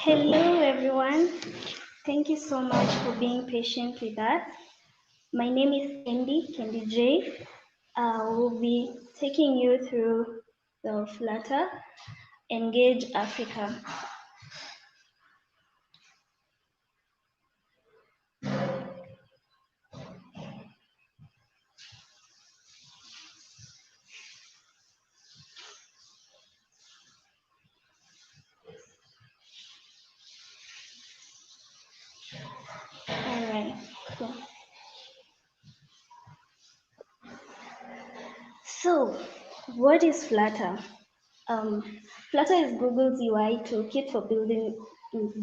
Hello everyone. Thank you so much for being patient with us. My name is Candy J. We'll be taking you through the Flutter Engage Africa. All right. So, what is Flutter? Flutter is Google's UI toolkit for building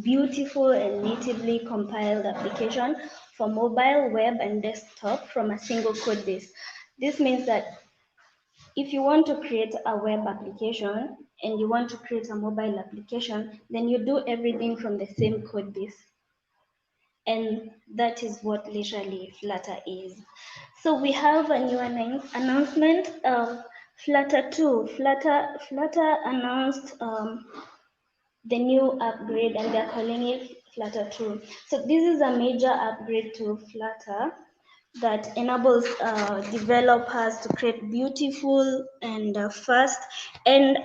beautiful and natively compiled application for mobile, web, and desktop from a single code base. This means that if you want to create a web application and you want to create a mobile application, then you do everything from the same code base. And that is what literally Flutter is. So we have a new announcement of Flutter 2. Flutter announced the new upgrade and they're calling it Flutter 2. So this is a major upgrade to Flutter that enables developers to create beautiful and fast. And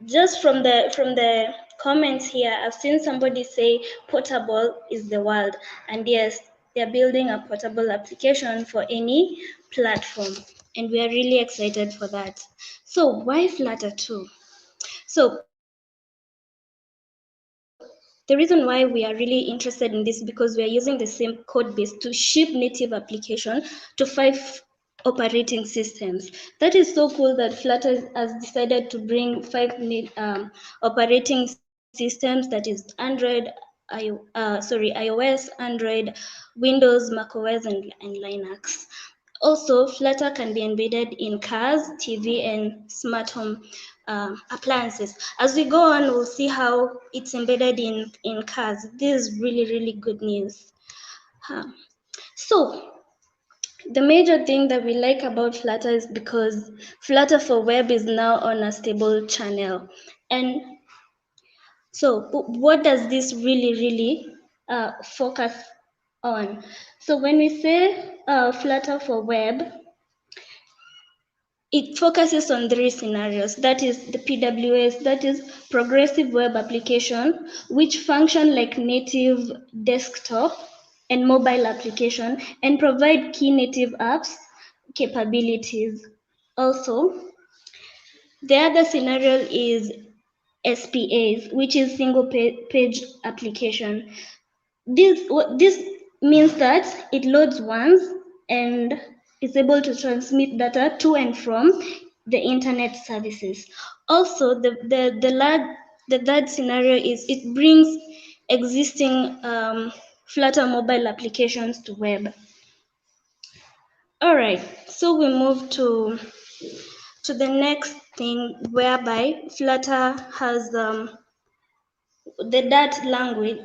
just from the comments here, I've seen somebody say portable is the world, and yes, they're building a portable application for any platform, and we are really excited for that. So why Flutter 2? So the reason why we are really interested in this because we are using the same code base to ship native application to 5 operating systems. That is so cool that Flutter has decided to bring 5 operating systems, that is Android, iOS, Android, Windows, macOS, and Linux. Also, Flutter can be embedded in cars, TV, and smart home appliances. As we go on, we'll see how it's embedded in cars. This is really, really good news. So, the major thing that we like about Flutter is because Flutter for Web is now on a stable channel. And so what does this really focus on? So when we say Flutter for Web, it focuses on 3 scenarios. That is the PWS, that is progressive web application, which function like native desktop and mobile application and provide key native apps capabilities. Also, the other scenario is SPAs, which is single page application. This means that it loads once and is able to transmit data to and from the internet services. Also, the third scenario is it brings existing Flutter mobile applications to web. All right, so we move to the next thing, whereby Flutter has the Dart language.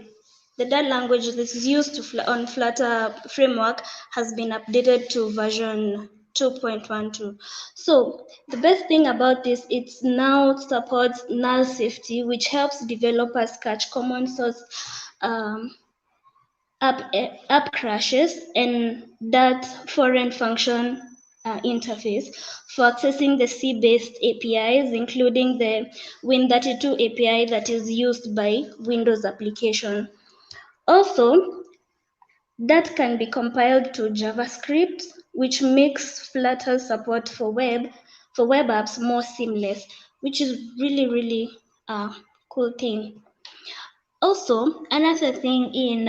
The Dart language that is used on Flutter framework has been updated to version 2.12. So the best thing about this, it now supports Null Safety, which helps developers catch common source app crashes and that foreign function interface for accessing the C-based APIs, including the Win32 API that is used by Windows application. Also, that can be compiled to JavaScript, which makes Flutter support for web apps more seamless, which is really a cool thing. Also, another thing in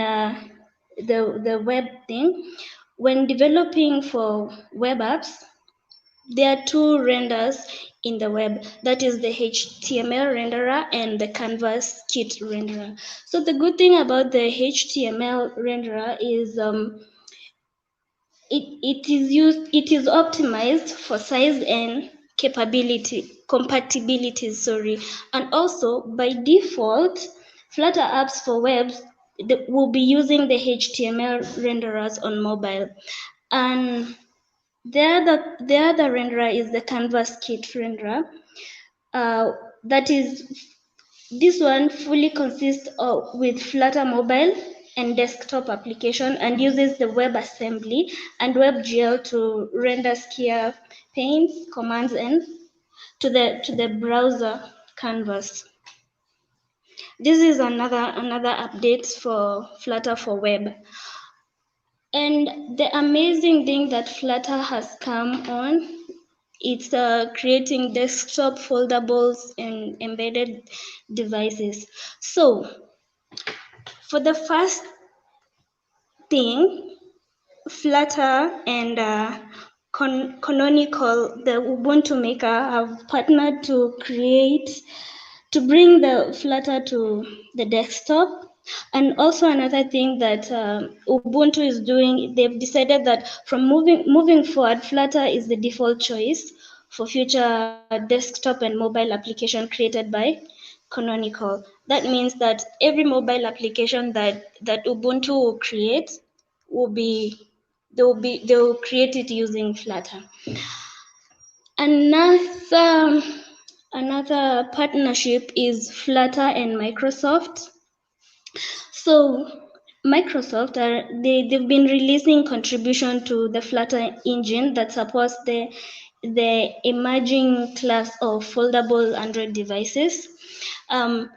the web thing, when developing for web apps, there are 2 renders in the web. That is the HTML renderer and the Canvas kit renderer. So the good thing about the HTML renderer is it is optimized for size and compatibility, and also by default, Flutter apps for webs will be using the HTML renderers on mobile, and the other renderer is the Canvas kit renderer. That is This one fully consists of with Flutter mobile and desktop application and uses the WebAssembly and WebGL to render skia panes, commands, and to the browser canvas. This is another update for Flutter for web. And the amazing thing that Flutter has come on, it's creating desktop foldables and embedded devices. So for the first thing, Flutter and Canonical, the Ubuntu maker, have partnered to bring the Flutter to the desktop. And also another thing that Ubuntu is doing, they've decided that from moving forward, Flutter is the default choice for future desktop and mobile application created by Canonical. That means that every mobile application that Ubuntu will create will be they'll create it using Flutter. Another partnership is Flutter and Microsoft. So Microsoft they've been releasing contribution to the Flutter engine that supports the emerging class of foldable Android devices.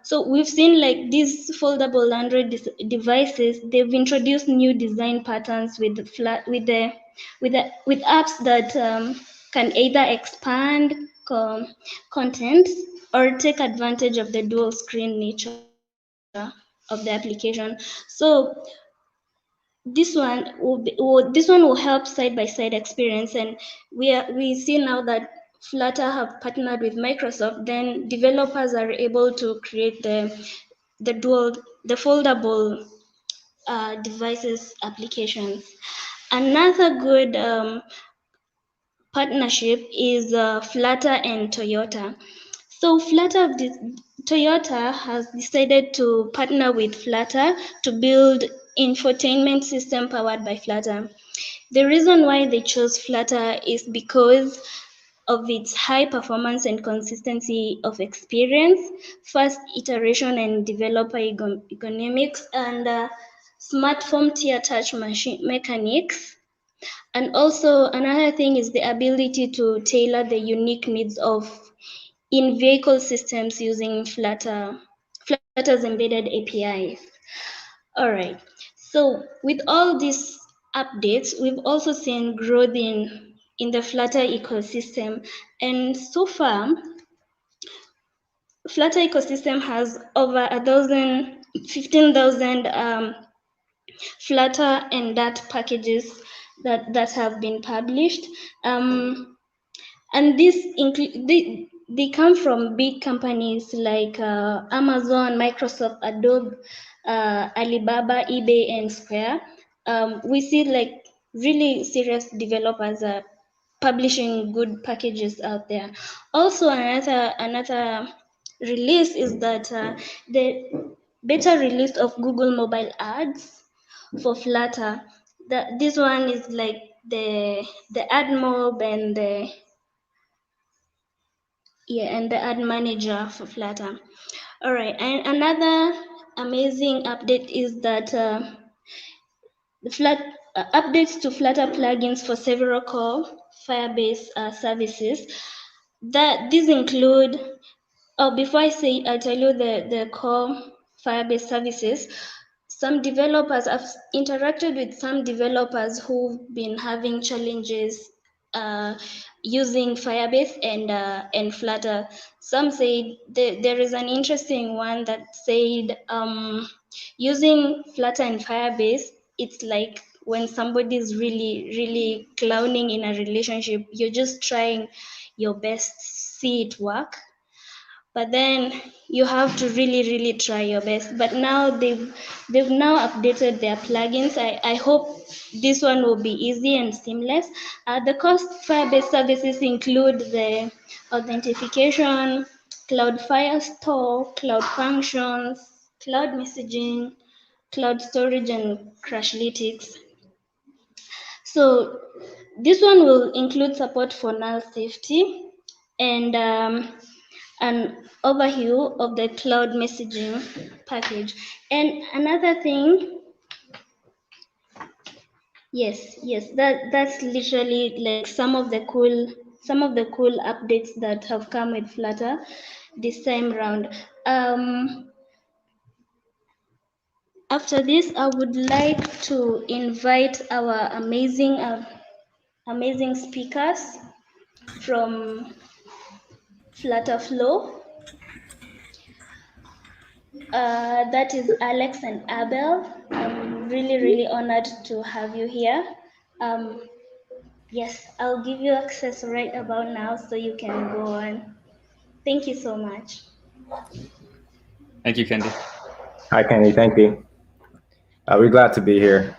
So we've seen like these foldable Android devices. They've introduced new design patterns with apps that can either expand content or take advantage of the dual screen nature of the application. So this one will help side-by-side experience, and we see now that Flutter have partnered with Microsoft. Then developers are able to create the foldable devices applications. Another good partnership is Flutter and Toyota. So Toyota has decided to partner with Flutter to build infotainment system powered by Flutter. The reason why they chose Flutter is because of its high performance and consistency of experience, fast iteration and developer ergonomics, and smartphone tier touch machine mechanics. And also another thing is the ability to tailor the unique needs of in-vehicle systems using Flutter's embedded APIs. All right. So with all these updates, we've also seen growth in the Flutter ecosystem. And so far, Flutter ecosystem has over 15,000 Flutter and Dart packages that have been published. And they come from big companies like Amazon, Microsoft, Adobe, Alibaba, eBay, and Square. We see like really serious developers are publishing good packages out there. Also, another release is that the beta release of Google Mobile Ads for Flutter. This one is like the ad mob and the ad manager for Flutter. All right, and another amazing update is that the updates to Flutter plugins for several core Firebase services. That these include. Oh, before I'll tell you the core Firebase services. Some developers, I've interacted with some developers who've been having challenges using Firebase and Flutter. Some say there is an interesting one that said using Flutter and Firebase, it's like when somebody is really clowning in a relationship. You're just trying your best to see it work, but then you have to really try your best. But now they've now updated their plugins. I hope this one will be easy and seamless. The cost Firebase services include the authentication, cloud firestore, cloud functions, cloud messaging, cloud storage, and crashlytics. So this one will include support for null safety, and an overview of the cloud messaging package. And another thing, yes, that's literally like some of the cool updates that have come with Flutter this time round. After this, I would like to invite our amazing speakers from Flutter Flow. That is Alex and Abel. I'm really honored to have you here. Yes, I'll give you access right about now so you can go on. Thank you so much. Thank you, Kendi. Hi, Kendi. Thank you. We're glad to be here.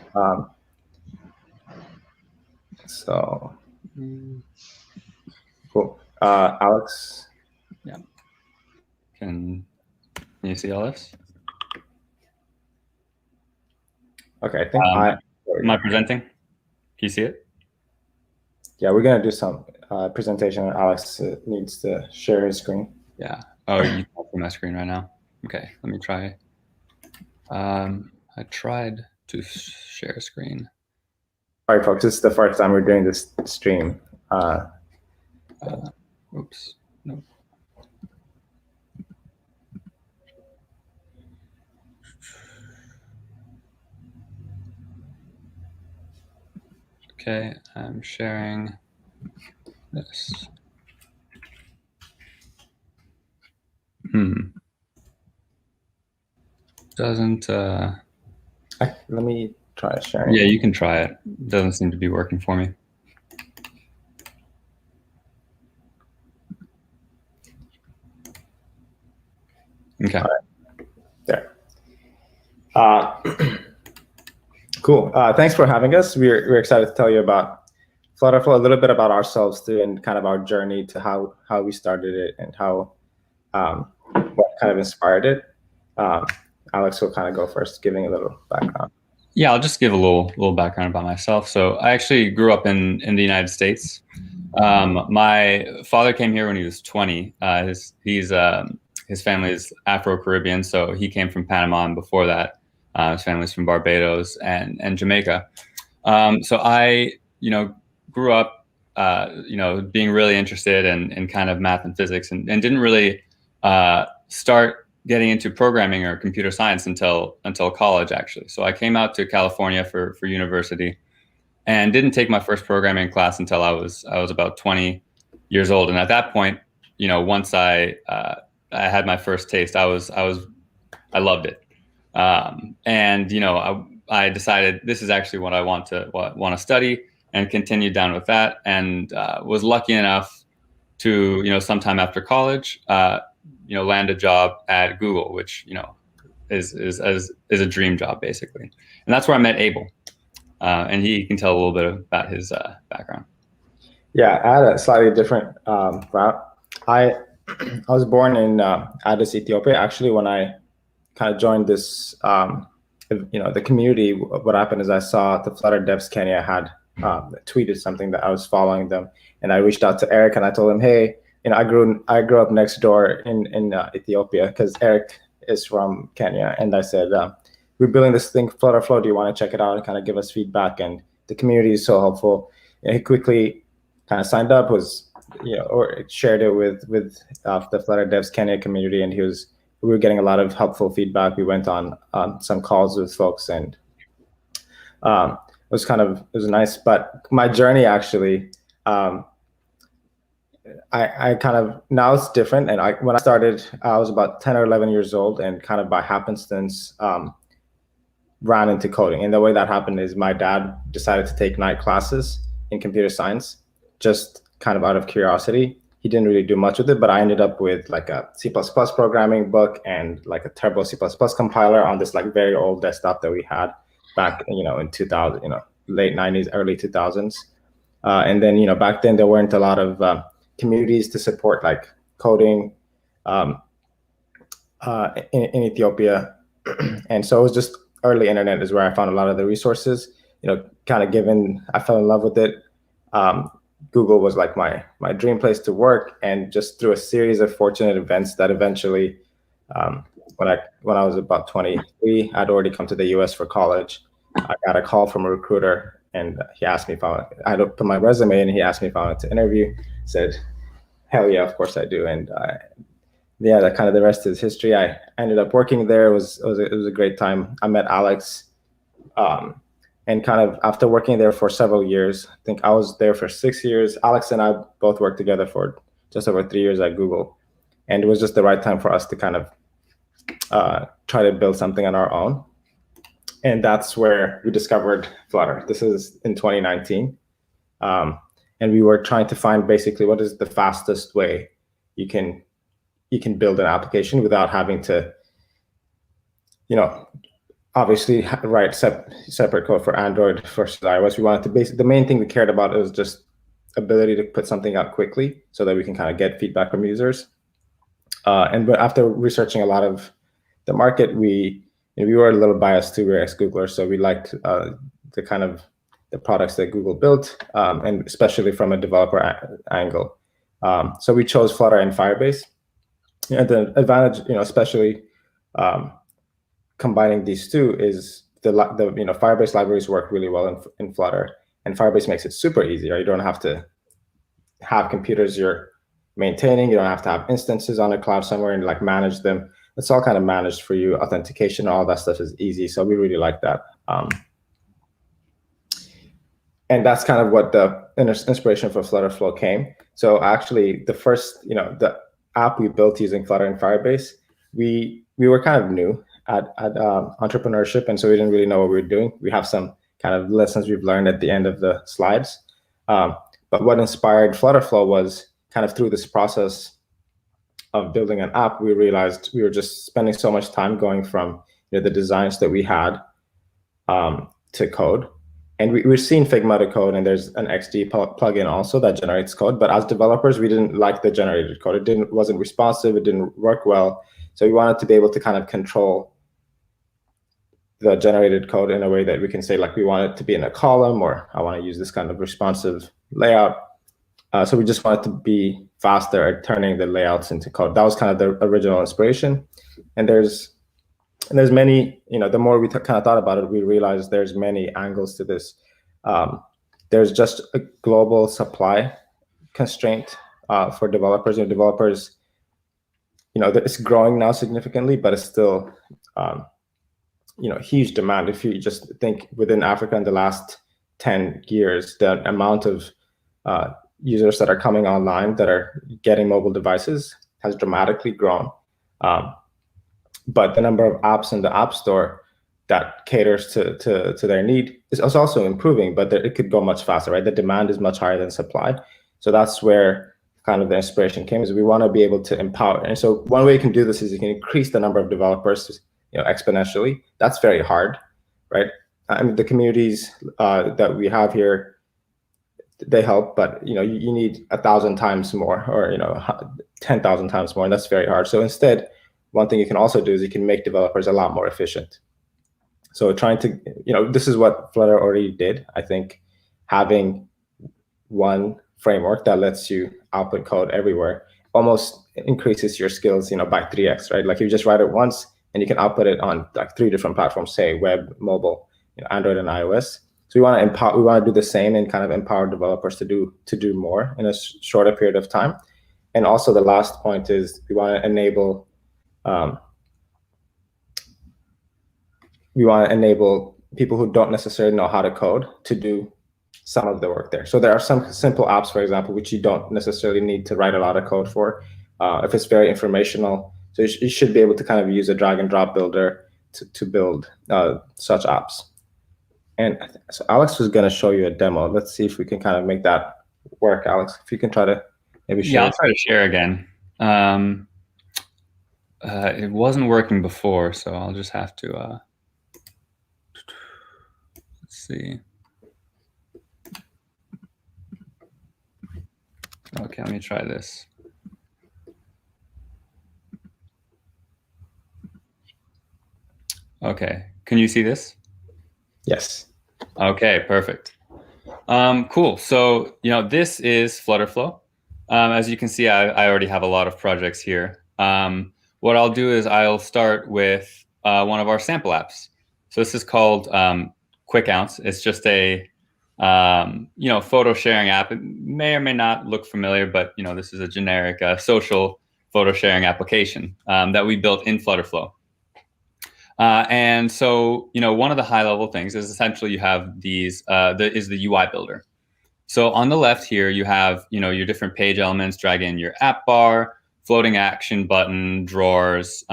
Cool. Alex? Yeah. Can you see all this? Okay, I think am I presenting? Can you see it? Yeah, we're going to do some presentation. Alex needs to share his screen. Yeah. Oh, you can see my screen right now. Okay, let me try. I tried to share screen. All right, folks, this is the first time we're doing this stream. Oops, no. Okay, I'm sharing this. Doesn't let me try sharing. Yeah, you can try it. Doesn't seem to be working for me. Okay. All right. There. Cool. Thanks for having us. We're excited to tell you about Flutter Flow, a little bit about ourselves too, and kind of our journey to how we started it and how what kind of inspired it. Alex will kind of go first, giving a little background. Yeah, I'll just give a little background about myself. So I actually grew up in the United States. My father came here when he was 20. His family is Afro-Caribbean, so he came from Panama, and before that, his family's from Barbados and Jamaica. So I, grew up, being really interested in kind of math and physics, and didn't really start getting into programming or computer science until college, actually. So I came out to California for university, and didn't take my first programming class until I was about 20 years old. And at that point, once I had my first taste, I loved it. And I decided this is actually what I want to study, and continued down with that, and was lucky enough to sometime after college land a job at Google, which is a dream job basically. And that's where I met Abel, and he can tell a little bit about his background. Yeah, I had a slightly different route. I was born in Addis, Ethiopia. Actually, when I kind of joined this, the community, what happened is I saw the Flutter Devs Kenya had tweeted something that I was following them, and I reached out to Eric and I told him, hey, I grew up next door in Ethiopia because Eric is from Kenya, and I said, we're building this thing, Flutter Flow. Do you want to check it out and kind of give us feedback? And the community is so helpful. And he quickly kind of signed up, or shared it with the Flutter Devs Kenya community, and we were getting a lot of helpful feedback. We went on some calls with folks, and it was nice. But my journey actually, I kind of, now it's different. And when I started, I was about 10 or 11 years old, and kind of by happenstance ran into coding. And the way that happened is my dad decided to take night classes in computer science, just kind of out of curiosity. He didn't really do much with it, but I ended up with like a C++ programming book and like a Turbo C++ compiler on this like very old desktop that we had back, in 2000, late 90s, early 2000s. And then, back then there weren't a lot of communities to support like coding in Ethiopia. And so it was just early internet is where I found a lot of the resources, kind of given I fell in love with it. Google was like my dream place to work, and just through a series of fortunate events that eventually, when I was about 23, I'd already come to the US for college. I got a call from a recruiter, and he asked me if I had to put my resume in, and he asked me if I wanted to interview. Said, hell yeah, of course I do. And yeah, that kind of the rest is history. I ended up working there. It was a great time. I met Alex, and kind of after working there for several years, I think I was there for 6 years. Alex and I both worked together for just over 3 years at Google, and it was just the right time for us to kind of try to build something on our own. And that's where we discovered Flutter. This is in 2019. And we were trying to find basically what is the fastest way you can build an application without having to, obviously write separate code for Android versus iOS. We wanted to the main thing we cared about was just ability to put something out quickly so that we can kind of get feedback from users. And after researching a lot of the market, we were a little biased too. We were ex-Googlers, so we liked the kind of the products that Google built, and especially from a developer angle. So we chose Flutter and Firebase. And the advantage, especially combining these two, is the Firebase libraries work really well in Flutter, and Firebase makes it super easy. Right? You don't have to have computers you're maintaining. You don't have to have instances on a cloud somewhere and like manage them. It's all kind of managed for you. Authentication, all that stuff is easy. So we really like that. And that's kind of what the inspiration for Flutterflow came. So actually, the first, the app we built using Flutter and Firebase, we were kind of new at entrepreneurship, and so we didn't really know what we were doing. We have some kind of lessons we've learned at the end of the slides. But what inspired Flutterflow was kind of through this process of building an app, we realized we were just spending so much time going from the designs that we had to code. And we've seen Figma to code, and there's an XD plugin also that generates code. But as developers, we didn't like the generated code. It wasn't responsive. It didn't work well. So we wanted to be able to kind of control the generated code in a way that we can say, like, we want it to be in a column, or I want to use this kind of responsive layout. So we just wanted to be faster at turning the layouts into code. That was kind of the original inspiration. And there's many, the more we kind of thought about it, we realized there's many angles to this. There's just a global supply constraint for developers. Developers, it's growing now significantly, but it's still, huge demand. If you just think within Africa in the last 10 years, the amount of users that are coming online that are getting mobile devices has dramatically grown. But the number of apps in the App Store that caters to their need is also improving, but it could go much faster, right? The demand is much higher than supply. So that's where kind of the inspiration came, is we want to be able to empower. And so one way you can do this is you can increase the number of developers exponentially. That's very hard, right? I mean, the communities that we have here, they help, but you need 1,000 times more, or 10,000 times more, and that's very hard. So instead, one thing you can also do is you can make developers a lot more efficient. So trying to, this is what Flutter already did. I think having one framework that lets you output code everywhere almost increases your skills, by 3x, right? Like you just write it once and you can output it on like 3 different platforms, say web, mobile, Android and iOS. So we want to empower, we want to do the same and kind of empower developers to do more in a shorter period of time. And also the last point is we want to enable people who don't necessarily know how to code to do some of the work there. So there are some simple apps, for example, which you don't necessarily need to write a lot of code for. If it's very informational, so you should be able to kind of use a drag and drop builder to build such apps. And so Alex was going to show you a demo. Let's see if we can kind of make that work. Alex, if you can try to maybe share. Yeah, I'll try to share again. It wasn't working before, so I'll just have to, let's see. Okay, let me try this. Okay, can you see this? Yes. Okay, perfect. Cool. So, this is Flutterflow. As you can see, I already have a lot of projects here. What I'll do is I'll start with one of our sample apps. So this is called Quick Ounce. It's just a photo sharing app. It may or may not look familiar, but this is a generic social photo sharing application that we built in Flutterflow. And so, one of the high level things is essentially you have these, the UI builder. So on the left here, you have, your different page elements, drag in your app bar, floating action button, drawers,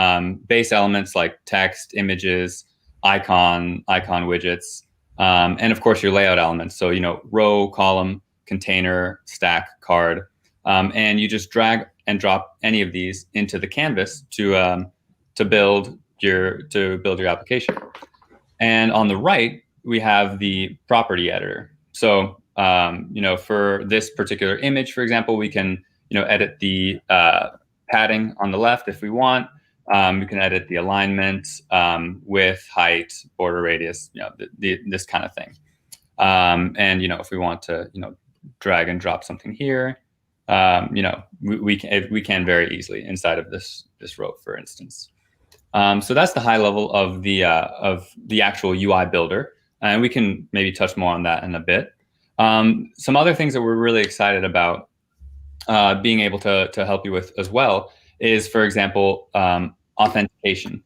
base elements like text, images, icon widgets, and of course your layout elements. So, row, column, container, stack, card, and you just drag and drop any of these into the canvas to build your application. And on the right, we have the property editor. So, for this particular image, for example, we can, edit the padding on the left if we want. We can edit the alignment, width, height, border radius, this kind of thing. And, if we want to, drag and drop something here, we can very easily inside of this row, for instance. So that's the high level of the actual UI builder, and we can maybe touch more on that in a bit. Some other things that we're really excited about being able to help you with as well is, for example, authentication.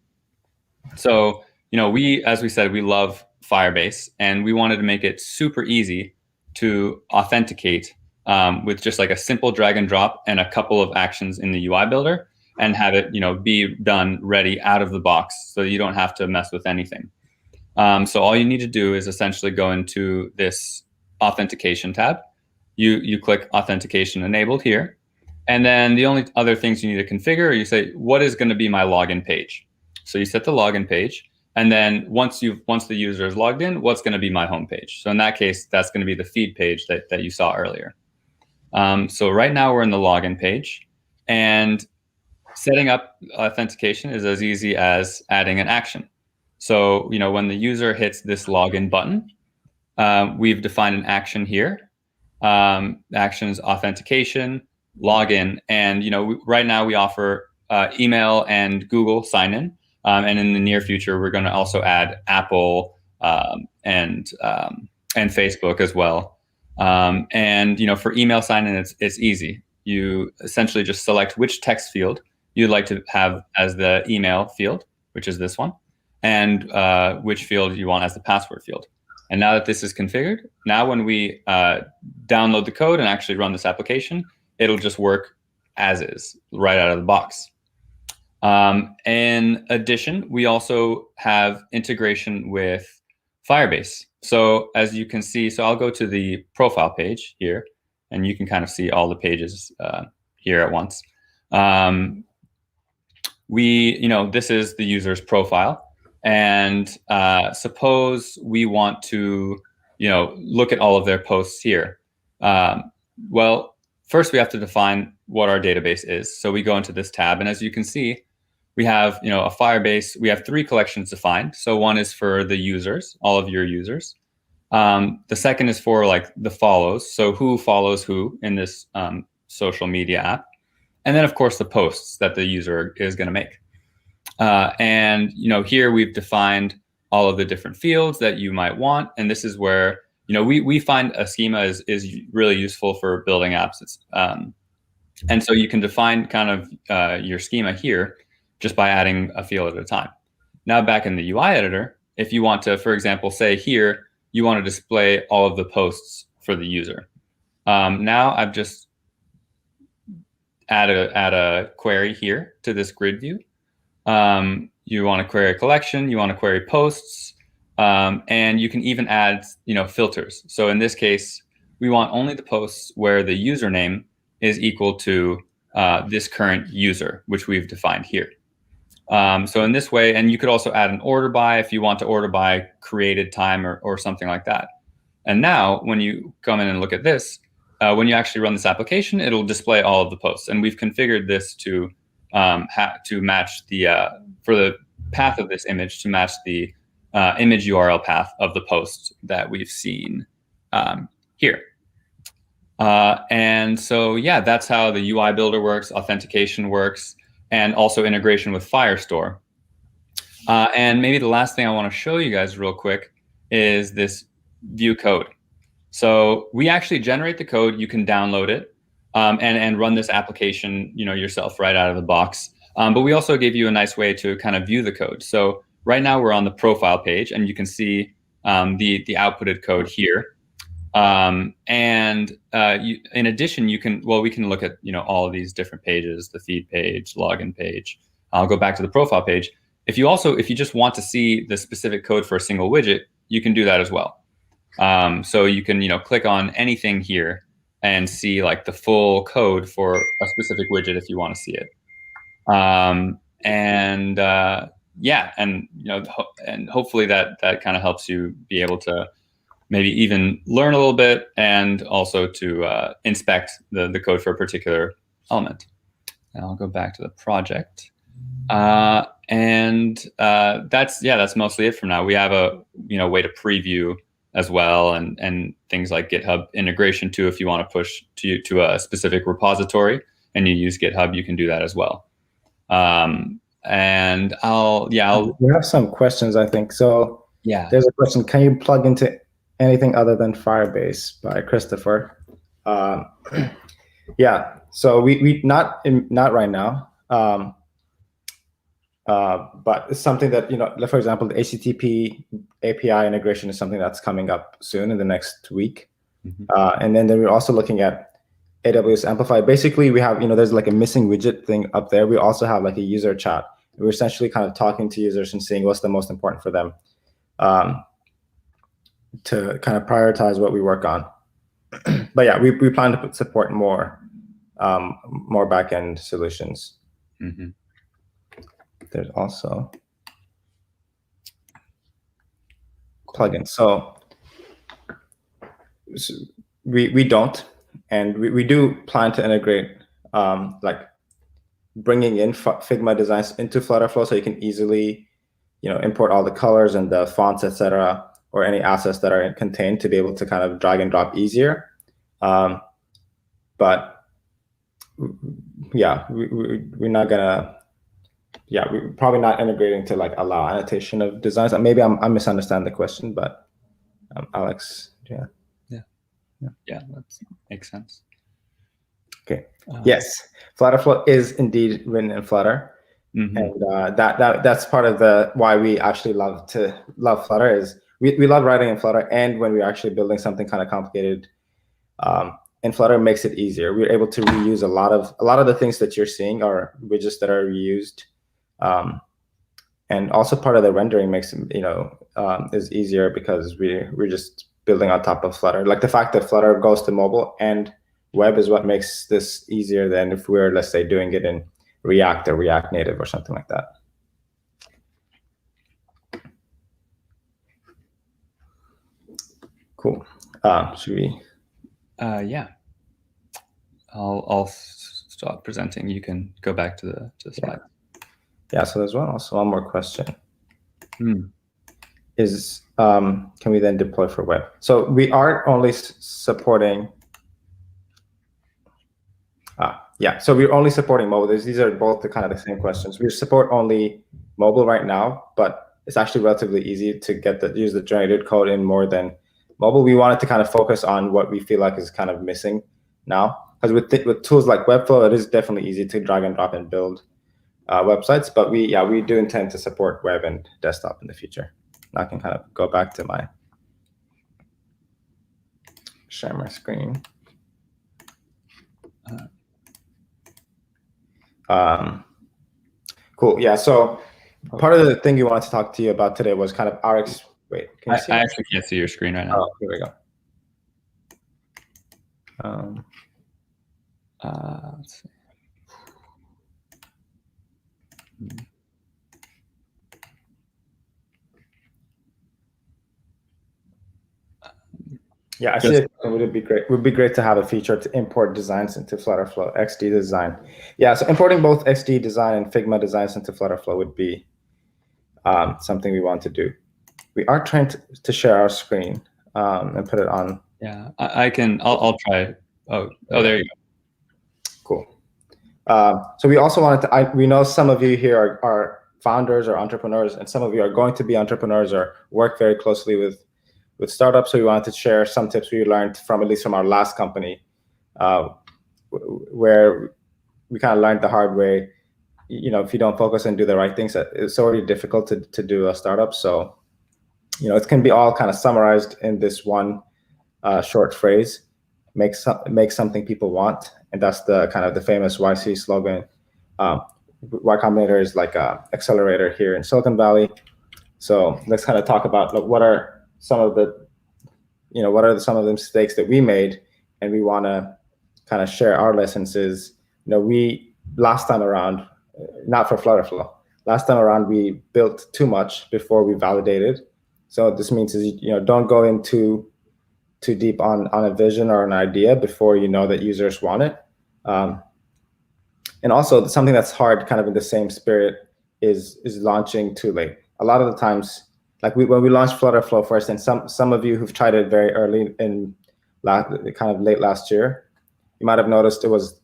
So as we said, we love Firebase, and we wanted to make it super easy to authenticate with just like a simple drag and drop and a couple of actions in the UI builder, and have it, be done ready out of the box, so you don't have to mess with anything. So all you need to do is essentially go into this authentication tab. You click authentication enabled here, and then the only other things you need to configure, you say, what is going to be my login page? So you set the login page, and then once the user is logged in, what's going to be my home page? So in that case, that's going to be the feed page that you saw earlier. So right now we're in the login page, and setting up authentication is as easy as adding an action. So, when the user hits this login button, we've defined an action here. Actions, authentication, login, and right now we offer email and Google sign-in, and in the near future we're going to also add Apple and Facebook as well. And for email sign-in, it's easy. You essentially just select which text field you'd like to have as the email field, which is this one, and which field you want as the password field. And now that this is configured, now when we download the code and actually run this application, it'll just work as is, right out of the box. In addition, we also have integration with Firebase. So as you can see, so I'll go to the profile page here, and you can kind of see all the pages here at once. This is the user's profile. And suppose we want to, look at all of their posts here. Well, first we have to define what our database is. So we go into this tab, and as you can see, we have, a Firebase. We have 3 collections defined. So one is for the users, all of your users. The second is for like the follows. So who follows who in this social media app. And then of course the posts that the user is going to make. And here we've defined all of the different fields that you might want. And this is where, we find a schema is really useful for building apps. And so you can define kind of your schema here just by adding a field at a time. Now back in the UI editor, if you want to, for example, say here, you want to display all of the posts for the user. Now I've just add a query here to this grid view. You want to query a collection, you want to query posts, and you can even add, filters. So in this case, we want only the posts where the username is equal to this current user, which we've defined here. So in this way, and you could also add an order by if you want to order by created time or something like that. And now when you come in and look at this, when you actually run this application, it'll display all of the posts. And we've configured this to match for the path of this image to match the image URL path of the post that we've seen here. And so, yeah, that's how the UI builder works, authentication works, and also integration with Firestore. And maybe the last thing I want to show you guys real quick is this view code. So we actually generate the code. You can download it and run this application, yourself right out of the box. But we also gave you a nice way to kind of view the code. So right now we're on the profile page, and you can see the outputted code here. In addition, we can look at all of these different pages, the feed page, login page. I'll go back to the profile page. If you just want to see the specific code for a single widget, you can do that as well. So you can click on anything here and see like the full code for a specific widget if you want to see it. And hopefully that kind of helps you be able to maybe even learn a little bit, and also to inspect the code for a particular element. And I'll go back to the project. That's mostly it for now. We have a way to preview as well, and things like GitHub integration too. If you want to push to a specific repository and you use GitHub, you can do that as well. We have some questions, I think. So yeah, there's a question: can you plug into anything other than Firebase? By Christopher. Yeah. So we not right now. But it's something that, for example, the HTTP API integration is something that's coming up soon in the next week. And then we're also looking at AWS Amplify. Basically, we have, there's like a missing widget thing up there. We also have like a user chat. We're essentially kind of talking to users and seeing what's the most important for them, to kind of prioritize what we work on. But yeah, we plan to support more backend solutions. There's also plugins. So we don't, and we do plan to integrate like bringing in Figma designs into Flutterflow, so you can easily import all the colors and the fonts, etc., or any assets that are contained, to be able to kind of drag and drop easier. But yeah, we're not gonna. Yeah, we're probably not integrating to like allow annotation of designs. Maybe I misunderstand the question, but Alex, yeah, that makes sense. Okay. Yes, Flutterflow is indeed written in Flutter, and that's part of why we actually love Flutter. Is we love writing in Flutter, and when we're actually building something kind of complicated, and Flutter makes it easier. We're able to reuse a lot of the things that you're seeing are widgets that are reused. And also part of the rendering makes is easier, because we're just building on top of Flutter. Like the fact that Flutter goes to mobile and web is what makes this easier than if we're, let's say, doing it in React or React Native or something like that. Cool. Should we? Yeah. I'll stop presenting. You can go back to the slide. Yeah, so there's one more question. Is can we then deploy for web? So we are only supporting. So we're only supporting mobile. These are both the same questions. We support only mobile right now, but it's actually relatively easy to use the generated code in more than mobile. We wanted to kind of focus on what we feel like is kind of missing now, because with tools like Webflow, it is definitely easy to drag and drop and build websites, but we do intend to support web and desktop in the future. I can kind of go back to share my screen. Cool. Yeah. So part of the thing we wanted to talk to you about today was kind of our wait. Can you see I actually can't see your screen right now. Oh, here we go. Let's see. Yeah, I see it. Would be great to have a feature to import designs into Flutterflow, XD design. Yeah, so importing both XD design and Figma designs into Flutterflow would be something we want to do. We are trying to share our screen and put it on Yeah, I'll try. Oh, there you go. Cool. So we also wanted to, we know some of you here are founders or entrepreneurs, and some of you are going to be entrepreneurs or work very closely with startups. So we wanted to share some tips we learned from, at least from our last company, where we kind of learned the hard way. If you don't focus and do the right things, it's already difficult to do a startup. So, it can be all kind of summarized in this one short phrase: make something people want. And that's the kind of the famous YC slogan. Y Combinator is like a accelerator here in Silicon Valley. So let's kind of talk about what are some of the mistakes that we made, and we want to kind of share our lessons. Is we last time around, not for Flutterflow, last time around we built too much before we validated. So what this means is don't go into too deep on a vision or an idea before you know that users want it. And also something that's hard, kind of in the same spirit, is launching too late. A lot of the times, like when we launched Flutterflow first, and some of you who've tried it very early in kind of late last year, you might have noticed it was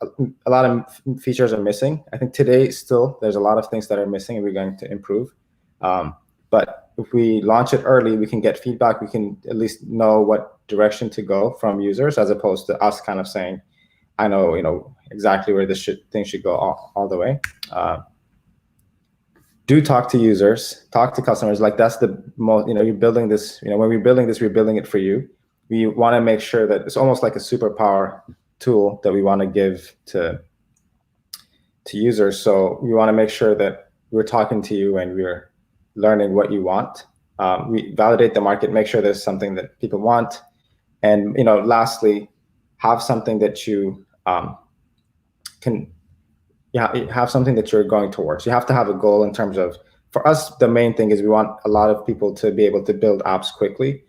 a lot of features are missing. I think today still there's a lot of things that are missing, and we're going to improve. But if we launch it early, we can get feedback. We can at least know what direction to go from users, as opposed to us kind of saying, I know exactly where this thing should go all the way. Do talk to users, talk to customers. Like that's the most, you're building this, when we're building this, we're building it for you. We want to make sure that it's almost like a superpower tool that we want to give to users. So we want to make sure that we're talking to you and we're learning what you want. We validate the market, make sure there's something that people want. And, lastly, have something that you have something that you're going towards. You have to have a goal in terms of, for us, the main thing is we want a lot of people to be able to build apps quickly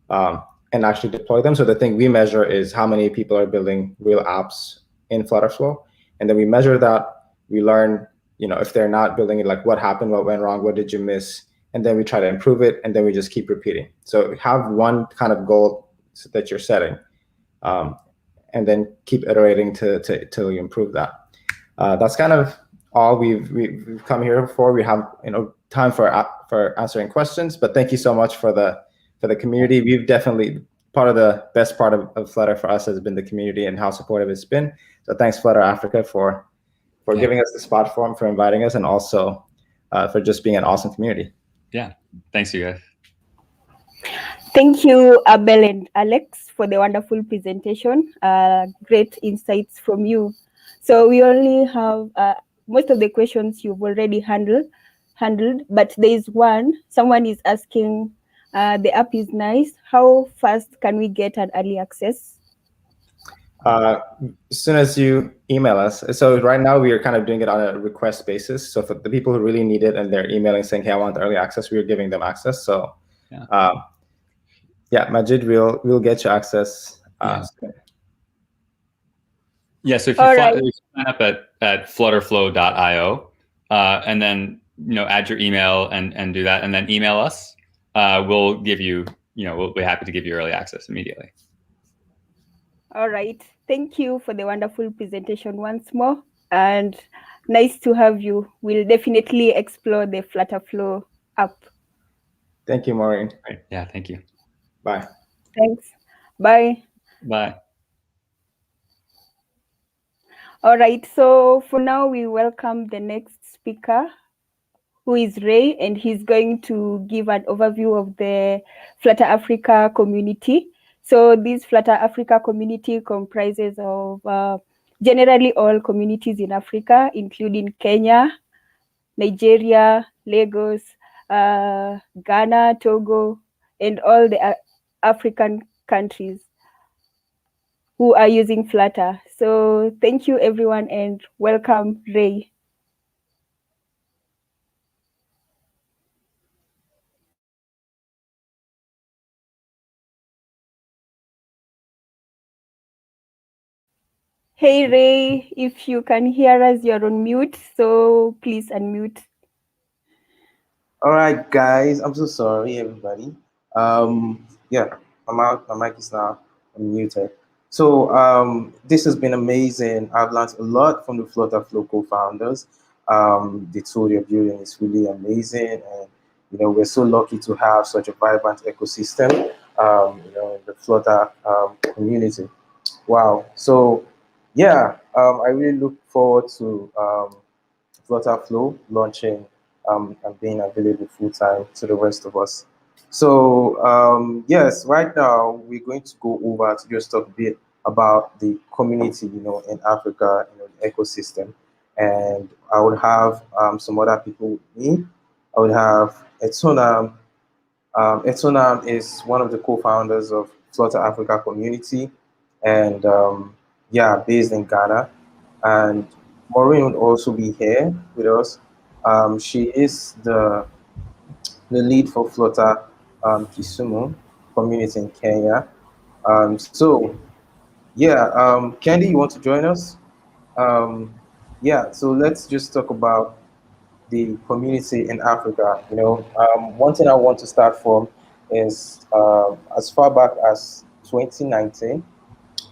and actually deploy them. So the thing we measure is how many people are building real apps in Flutterflow. And then we measure that. We learn, if they're not building it, like what happened, what went wrong, what did you miss? And then we try to improve it, and then we just keep repeating. So have one kind of goal that you're setting, and then keep iterating till you improve that. That's kind of all we've come here for. We have time for answering questions, but thank you so much for the community. We've definitely, part of the best part of Flutter for us has been the community and how supportive it's been. So thanks, Flutter Africa, for giving us this platform, for inviting us, and also for just being an awesome community. Yeah, thanks you guys. Thank you, Abel and Alex, for the wonderful presentation. Great insights from you. So we only have most of the questions you've already handled, but there is one. Someone is asking, the app is nice. How fast can we get an early access? As soon as you email us. So right now we are kind of doing it on a request basis. So for the people who really need it and they're emailing saying, hey, I want early access, we are giving them access. So yeah, Majid, we'll get you access. Yeah, so if you sign up at flutterflow.io and then add your email and do that, and then email us, we'll give you, we'll be happy to give you early access immediately. All right. Thank you for the wonderful presentation once more, and nice to have you. We'll definitely explore the Flutterflow app. Thank you, Maureen. Right. Yeah, thank you. Bye. Thanks. Bye. Bye. All right. So for now, we welcome the next speaker, who is Ray, and he's going to give an overview of the Flutter Africa community. So this Flutter Africa community comprises of generally all communities in Africa, including Kenya, Nigeria, Lagos, Ghana, Togo, and all the African countries who are using Flutter. So thank you, everyone, and welcome, Ray. Hey, Ray, if you can hear us, you're on mute, so please unmute. All right, guys, I'm so sorry, everybody. Yeah, my mic is now unmuted. So this has been amazing. I've learned a lot from the Flutter Flow co-founders. The tool you're building is really amazing, and we're so lucky to have such a vibrant ecosystem. In the Flutter community. Wow. So yeah, I really look forward to Flutter Flow launching and being available full time to the rest of us. So yes, right now we're going to go over to just talk a bit about the community, in Africa, the ecosystem, and I would have some other people with me. I would have Etonam. Etonam is one of the co-founders of Flutter Africa community, and yeah, based in Ghana. And Maureen would also be here with us. She is the lead for Flutter Kisumu community in Kenya. So yeah, Candy, you want to join us? Yeah, so let's just talk about the community in Africa. One thing I want to start from is as far back as 2019.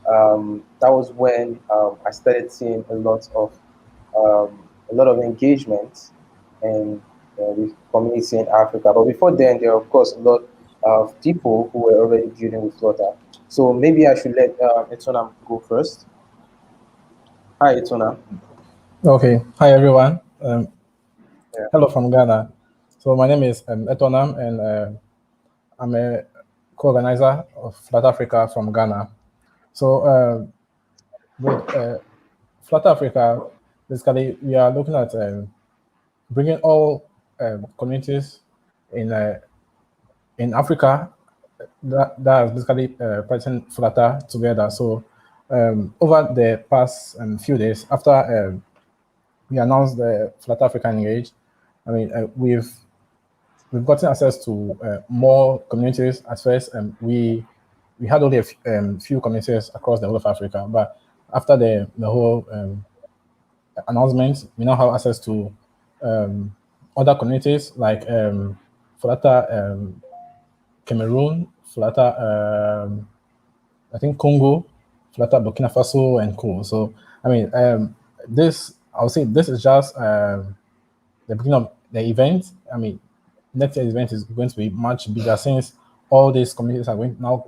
That was when I started seeing a lot of engagement in the community in Africa. But before then, there were of course a lot of people who were already building with Flutter. So maybe I should let Etona go first. Hi, Etona. Okay, hi everyone. Yeah. Hello from Ghana. So my name is Etonam, and I'm a co-organizer of Flutter Africa from Ghana. So with Flutter Africa, basically we are looking at bringing all communities in Africa that is basically present Flutter together. So over the past few days after we announced the Flutter Africa Engage, I mean we've gotten access to more communities. At first, we had only a few communities across the whole of Africa, but after the whole announcement, we now have access to other communities like Flutter Cameroon, Flutter I think Congo, Flutter Burkina Faso, and Co. So I mean, this I would say this is just the beginning of the event. I mean, next year's event is going to be much bigger since all these communities are going now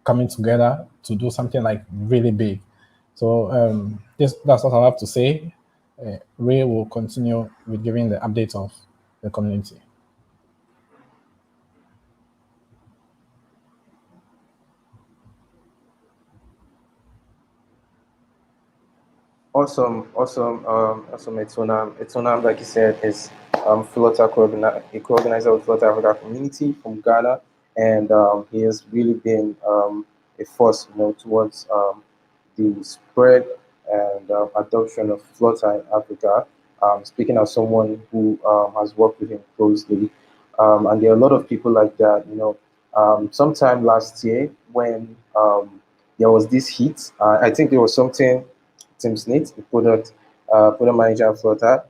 coming together to do something like really big. So that's what I have to say. Ray will continue with giving the updates of the community. Awesome, Etonam. Etonam, like you said, is Flutter a co-organizer of Flutter Africa community from Ghana, and he has really been a force, towards the spread and adoption of Flutter in Africa. Speaking as someone who has worked with him closely, and there are a lot of people like that. Sometime last year when there was this heat, I think there was something Tim Smith, the product manager of Flutter,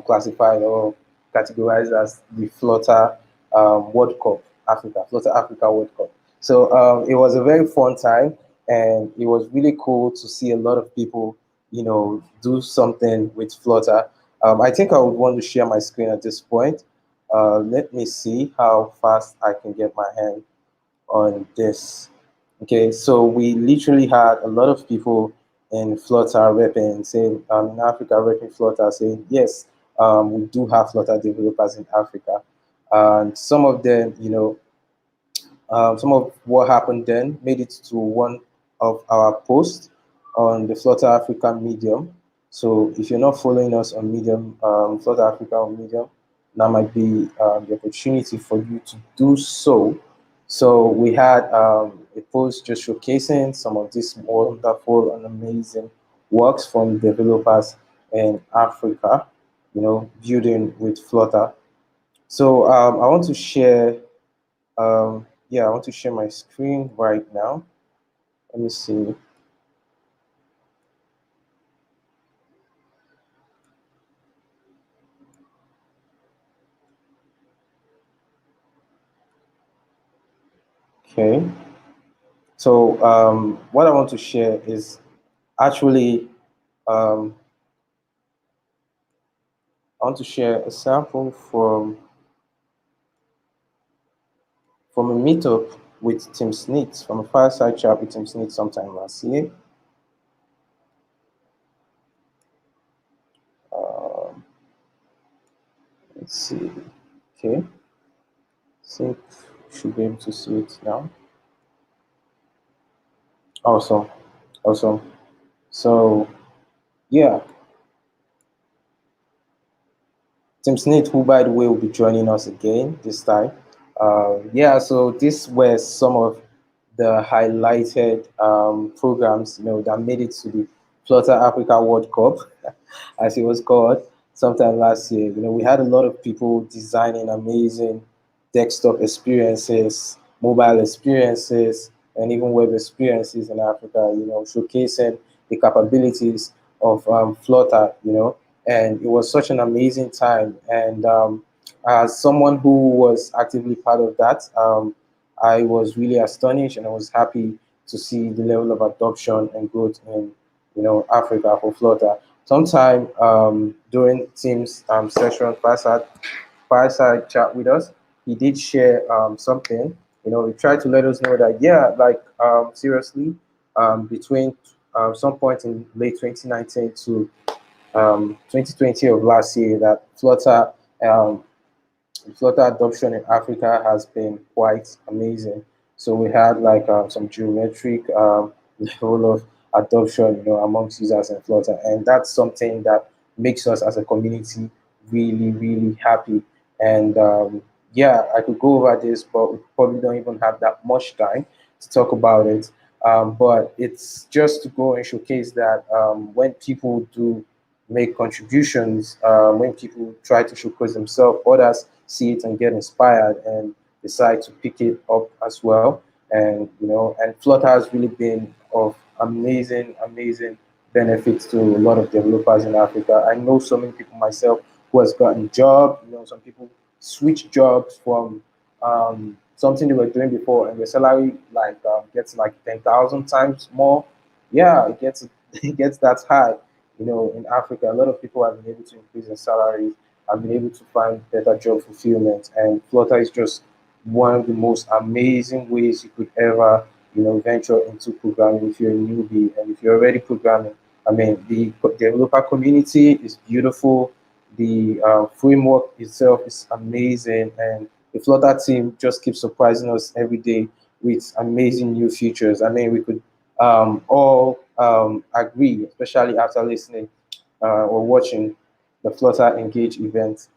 classified or categorized as the Flutter World Cup Africa, Flutter Africa World Cup. So it was a very fun time, and it was really cool to see a lot of people, do something with Flutter. I think I would want to share my screen at this point. Let me see how fast I can get my hand on this. Okay, so we literally had a lot of people in Flutter repping, saying, in Africa, repping Flutter, saying, yes, we do have Flutter developers in Africa. And some of them, some of what happened then made it to one of our posts on the Flutter Africa Medium. So if you're not following us on Medium, Flutter Africa on Medium, that might be the opportunity for you to do so. So we had a post just showcasing some of these wonderful and amazing works from developers in Africa, building with Flutter. So I want to share, yeah, I want to share my screen right now. Let me see. Okay. So what I want to share is actually I want to share a sample from a meetup with Tim Sneet, from a fireside chat with Tim Sneet sometime last year. Let's see. Okay. I think you should be able to see it now. Awesome. Awesome. So, yeah. Tim Sneet, who, by the way, will be joining us again this time. Yeah, so these were some of the highlighted programs, that made it to the Flutter Africa World Cup, as it was called, sometime last year. We had a lot of people designing amazing desktop experiences, mobile experiences, and even web experiences in Africa, showcasing the capabilities of Flutter, and it was such an amazing time. And as someone who was actively part of that, I was really astonished, and I was happy to see the level of adoption and growth in Africa for Flutter. Sometime during Tim's session, fireside chat with us, he did share something. He tried to let us know that, yeah, like seriously, between some point in late 2019 to 2020 of last year, that um, Flutter adoption in Africa has been quite amazing. So we had like some geometric level of adoption, amongst users in Flutter, and that's something that makes us as a community really, really happy. And yeah, I could go over this, but we probably don't even have that much time to talk about it. But it's just to go and showcase that when people do make contributions, when people try to showcase themselves, others see it and get inspired and decide to pick it up as well. And and Flutter has really been of amazing benefits to a lot of developers in Africa. I know so many people myself who has gotten jobs. Some people switch jobs from something they were doing before, and their salary like gets like 10,000 times more. Yeah, it gets it gets that high. In Africa, a lot of people have been able to increase their salaries, have been able to find better job fulfillment, and Flutter is just one of the most amazing ways you could ever, venture into programming if you're a newbie. And if you're already programming, I mean, the developer community is beautiful. The framework itself is amazing, and the Flutter team just keeps surprising us every day with amazing new features. I mean, we could all agree, especially after listening or watching the Flutter Engage event.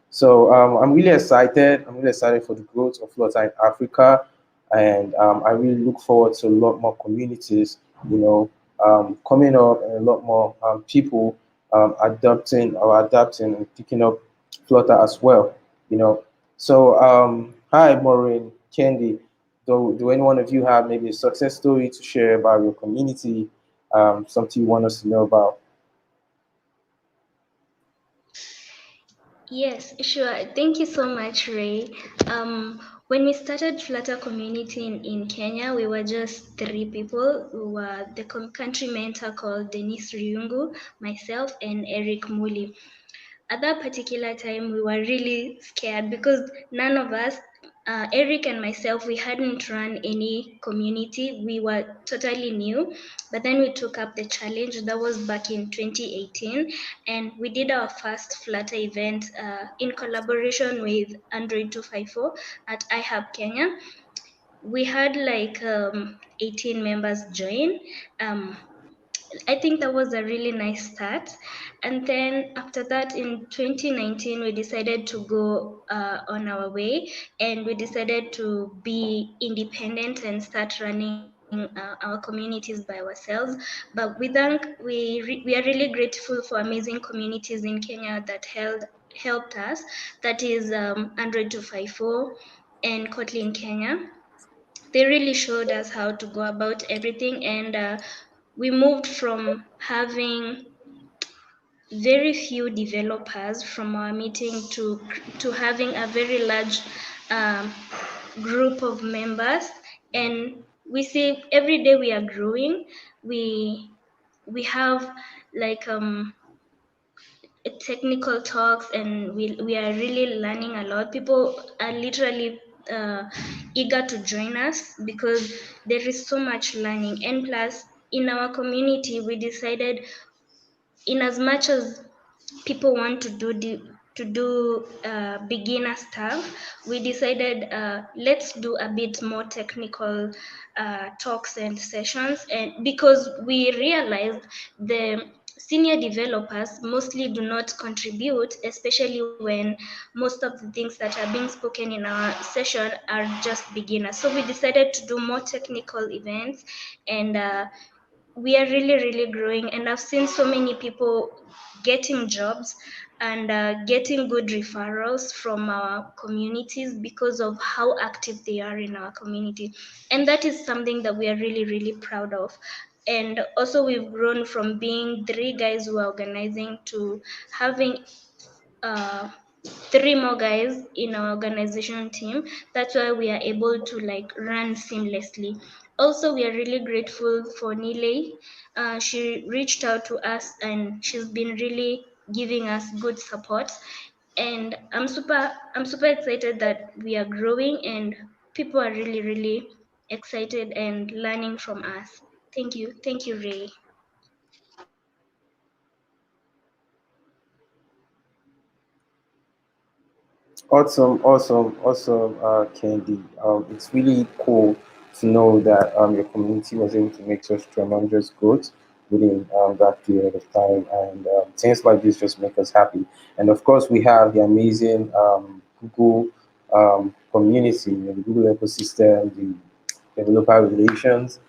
So I'm really excited. I'm really excited for the growth of Flutter in Africa, and I really look forward to a lot more communities, coming up, and a lot more people adapting and picking up Flutter as well. So hi, Maureen, Candy. Do any one of you have maybe a success story to share about your community? Something you want us to know about? Yes, sure. Thank you so much, Ray. When we started Flutter community in Kenya, we were just 3 people. We were the country mentor called Denise Ryungu, myself, and Eric Muli. At that particular time, we were really scared because none of us, Eric and myself, we hadn't run any community. We were totally new, but then we took up the challenge. That was back in 2018, and we did our first Flutter event in collaboration with Android 254 at iHub Kenya. We had like 18 members join. I think that was a really nice start. And then after that, in 2019, we decided to go on our way, and we decided to be independent and start running our communities by ourselves. But we are really grateful for amazing communities in Kenya that helped us. That is Android 254 and Kotlin Kenya. They really showed us how to go about everything, and we moved from having very few developers from our meeting to having a very large um, group of members, and we see every day we are growing. We have like technical talks, and we are really learning a lot. People are literally eager to join us because there is so much learning. And plus, in our community, we decided, in as much as people want to do beginner stuff, we decided let's do a bit more technical talks and sessions, and because we realized the senior developers mostly do not contribute, especially when most of the things that are being spoken in our session are just beginners. So we decided to do more technical events, and we are really growing, and I've seen so many people getting jobs and getting good referrals from our communities because of how active they are in our community, and that is something that we are really proud of. And also, we've grown from being 3 guys who are organizing to having 3 more guys in our organization team. That's why we are able to like run seamlessly. Also, we are really grateful for Nile. She reached out to us, and she's been really giving us good support. And I'm super excited that we are growing, and people are really excited and learning from us. Thank you, Ray. Awesome, Candy. It's really cool to know that your community was able to make such tremendous growth within that period of time, and things like this just make us happy. And of course, we have the amazing Google community, the Google ecosystem, the developer relations,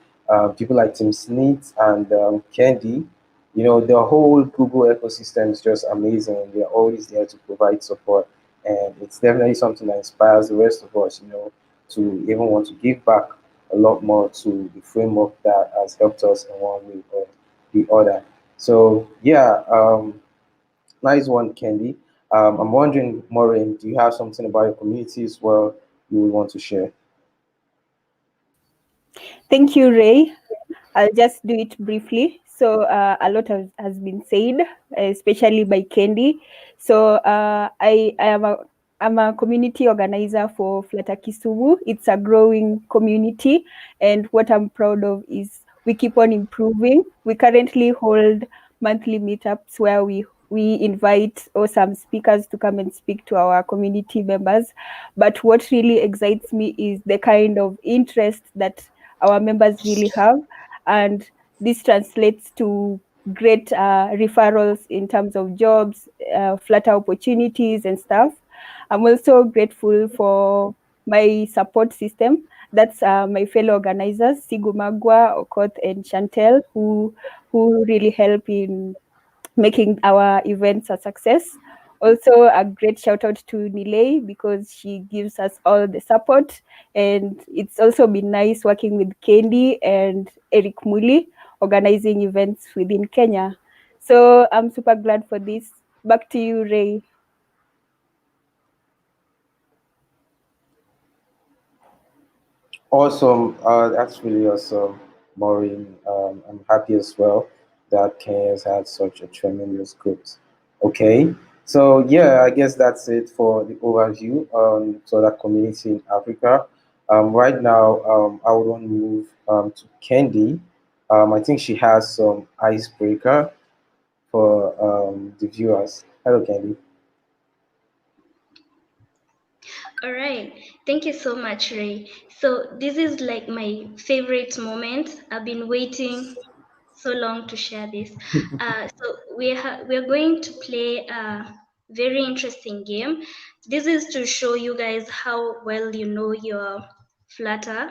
people like Tim Sneet and Candy. You know, the whole Google ecosystem is just amazing. They're always there to provide support, and it's definitely something that inspires the rest of us, you know, to even want to give back a lot more to the framework that has helped us in one way or the other. So yeah, nice one, Candy. I'm wondering, Maureen, do you have something about your community as well you would want to share? Thank you, Ray. I'll just do it briefly. So a lot has been said, especially by Candy. So I'm a community organizer for Flutter Kisumu. It's a growing community, and what I'm proud of is we keep on improving. We currently hold monthly meetups where we invite awesome speakers to come and speak to our community members. But what really excites me is the kind of interest that our members really have, and this translates to great referrals in terms of jobs, Flutter opportunities and stuff. I'm also grateful for my support system. That's my fellow organizers, Sigu Magwa, Okoth, and Chantel, who really help in making our events a success. Also, a great shout out to Nile because she gives us all the support. And it's also been nice working with Candy and Eric Muli, organizing events within Kenya. So I'm super glad for this. Back to you, Ray. Awesome. That's really awesome, Maureen. I'm happy as well that Kenya has had such a tremendous growth. Okay. So yeah, I guess that's it for the overview on Solar community in Africa. Right now, I would want to move to Candy. I think she has some icebreaker for the viewers. Hello, Candy. All right. Thank you so much, Ray. So this is like my favorite moment. I've been waiting so long to share this. So we're going to play a very interesting game. This is to show you guys how well you know your Flutter.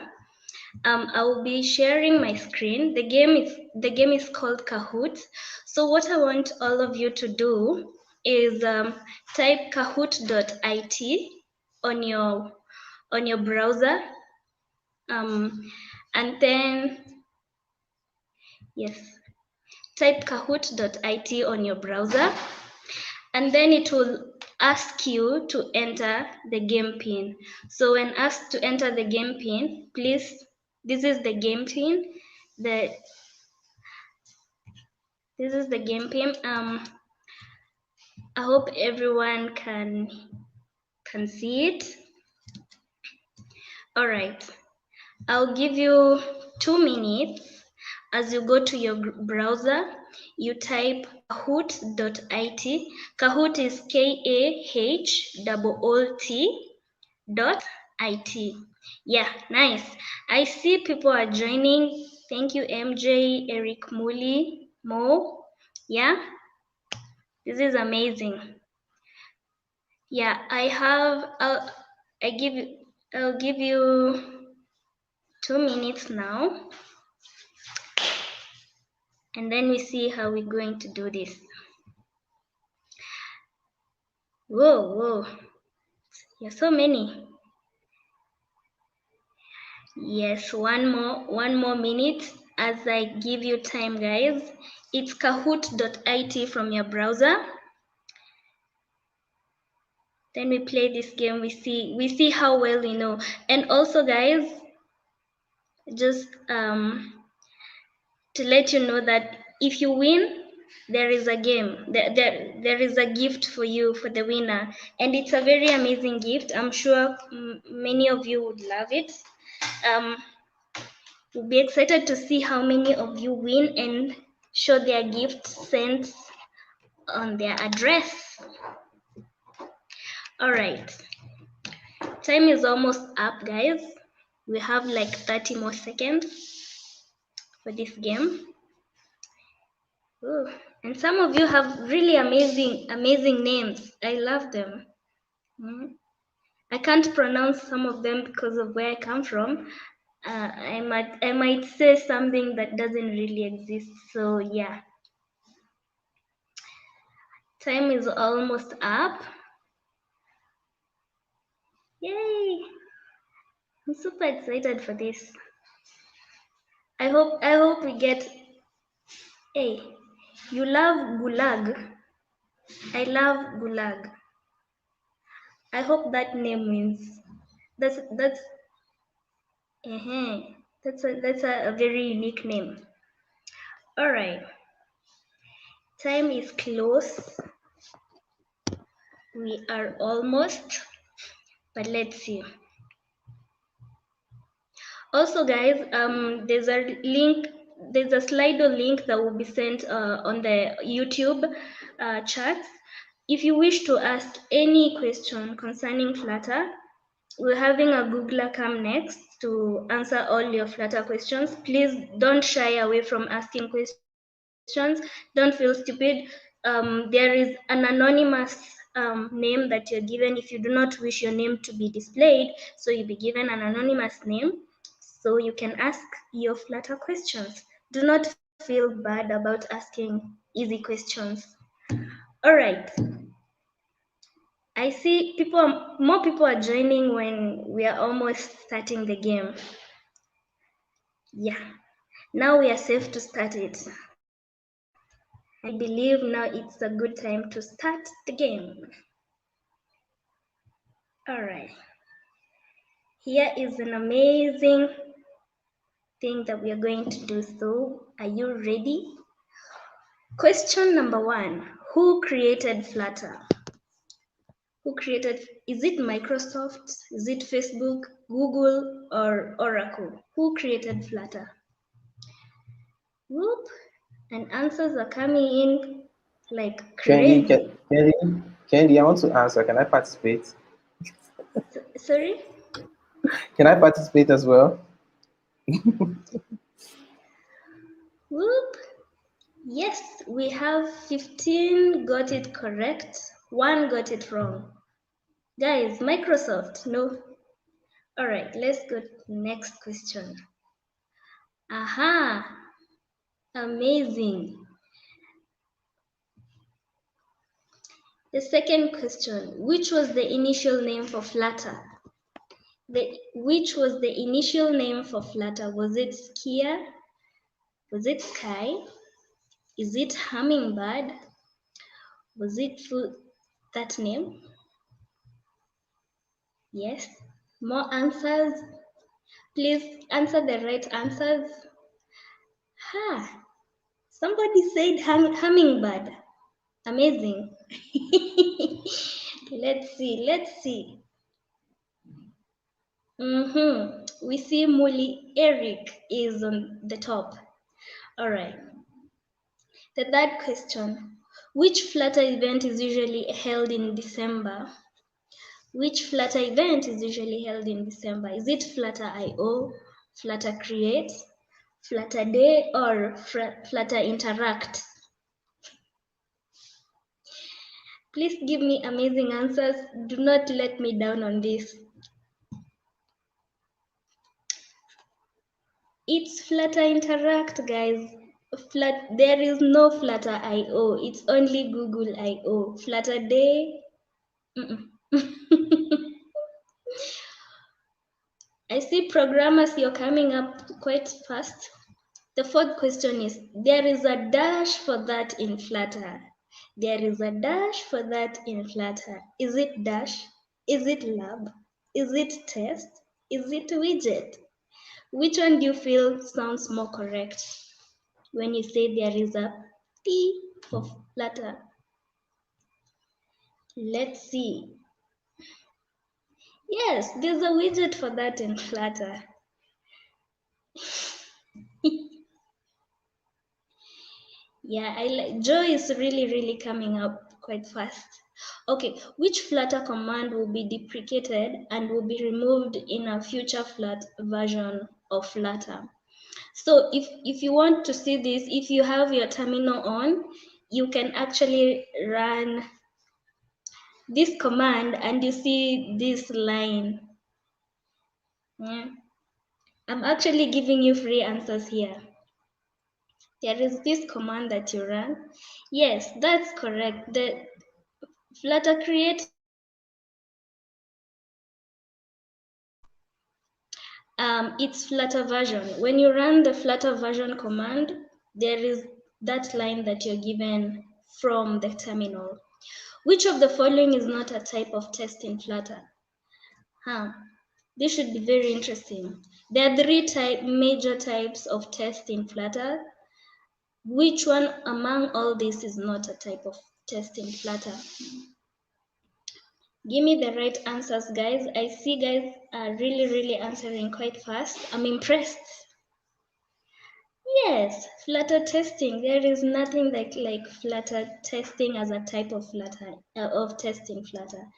I will be sharing my screen. The game is called Kahoot. So what I want all of you to do is type kahoot.it on your browser, and then yes, type kahoot.it on your browser, and then it will ask you to enter the game pin. So when asked to enter the game pin, please This is the game pin. This is the game pin. I hope everyone can see it. All right. I'll give you 2 minutes. As you go to your browser, you type kahoot.it. Kahoot is KAHOOT.it. Yeah, nice. I see people are joining. Thank you, MJ, Eric Muli, Mo. Yeah, this is amazing. Yeah, I'll give you 2 minutes now. And then we see how we're going to do this. Whoa. Yeah, so many. Yes, one more minute as I give you time, guys. It's kahoot.it from your browser. Then we play this game. We see how well we know. And also, guys, just to let you know that if you win, there is a game. There is a gift for you, for the winner, and it's a very amazing gift. I'm sure many of you would love it. We'll be excited to see how many of you win and show their gift sent on their address. All right, time is almost up, guys. We have like 30 more seconds for this game. Ooh, and some of you have really amazing names. I love them. I can't pronounce some of them because of where I come from. I might say something that doesn't really exist. So yeah, time is almost up. Yay! I'm super excited for this. I hope we get. Hey, you love Gulag. I love Gulag. I hope that name wins. That's a very unique name. All right. Time is close. We are almost, but let's see. Also, guys, there's a Slido link that will be sent on the YouTube chat. If you wish to ask any question concerning Flutter, we're having a Googler come next to answer all your Flutter questions. Please don't shy away from asking questions. Don't feel stupid. There is an anonymous name that you're given if you do not wish your name to be displayed. So you'll be given an anonymous name so you can ask your Flutter questions. Do not feel bad about asking easy questions. All right. I see more people are joining when we are almost starting the game. Yeah, now we are safe to start it. I believe now it's a good time to start the game. All right. Here is an amazing thing that we are going to do. So, are you ready? Question number 1. Who created Flutter? Is it Microsoft? Is it Facebook, Google, or Oracle? Who created Flutter? Whoop. And answers are coming in like crazy. Candy, I want to answer. Can I participate? Sorry? Can I participate as well? Whoop. Yes, we have 15 got it correct. 1 got it wrong. Guys, Microsoft, no. All right, let's go to the next question. Aha, amazing. The second question, which was the initial name for Flutter? Which was the initial name for Flutter? Was it Skia? Was it Sky? Is it Hummingbird? Was it that name? Yes. More answers? Please answer the right answers. Ha! Somebody said hummingbird. Amazing. Let's see. We see Muli Eric is on the top. All right. The third question. Which Flutter event is usually held in December? Which Flutter event is usually held in December? Is it Flutter I/O, Flutter Create, Flutter Day, or Flutter Interact? Please give me amazing answers. Do not let me down on this. It's Flutter Interact, guys. There is no Flutter I/O. It's only Google I/O. Flutter Day. I see programmers, you're coming up quite fast. The fourth question is, there is a dash for that in Flutter. There is a dash for that in Flutter. Is it dash? Is it lab? Is it test? Is it widget? Which one do you feel sounds more correct when you say there is a T for Flutter? Let's see. Yes, there's a widget for that in Flutter. Yeah, Joe is really coming up quite fast. Okay, which Flutter command will be deprecated and will be removed in a future version of Flutter? So if you want to see this, if you have your terminal on, you can actually run this command and you see this line. Yeah. I'm actually giving you free answers here. There is this command that you run. Yes, that's correct. The Flutter Create, it's Flutter version. When you run the Flutter version command, there is that line that you're given from the terminal. Which of the following is not a type of test in Flutter? This should be very interesting. There are three major types of test in Flutter. Which one among all these is not a type of test in Flutter? Give me the right answers, guys. I see guys are really answering quite fast. I'm impressed. Yes, Flutter testing. There is nothing like Flutter testing as a type of Flutter of testing Flutter.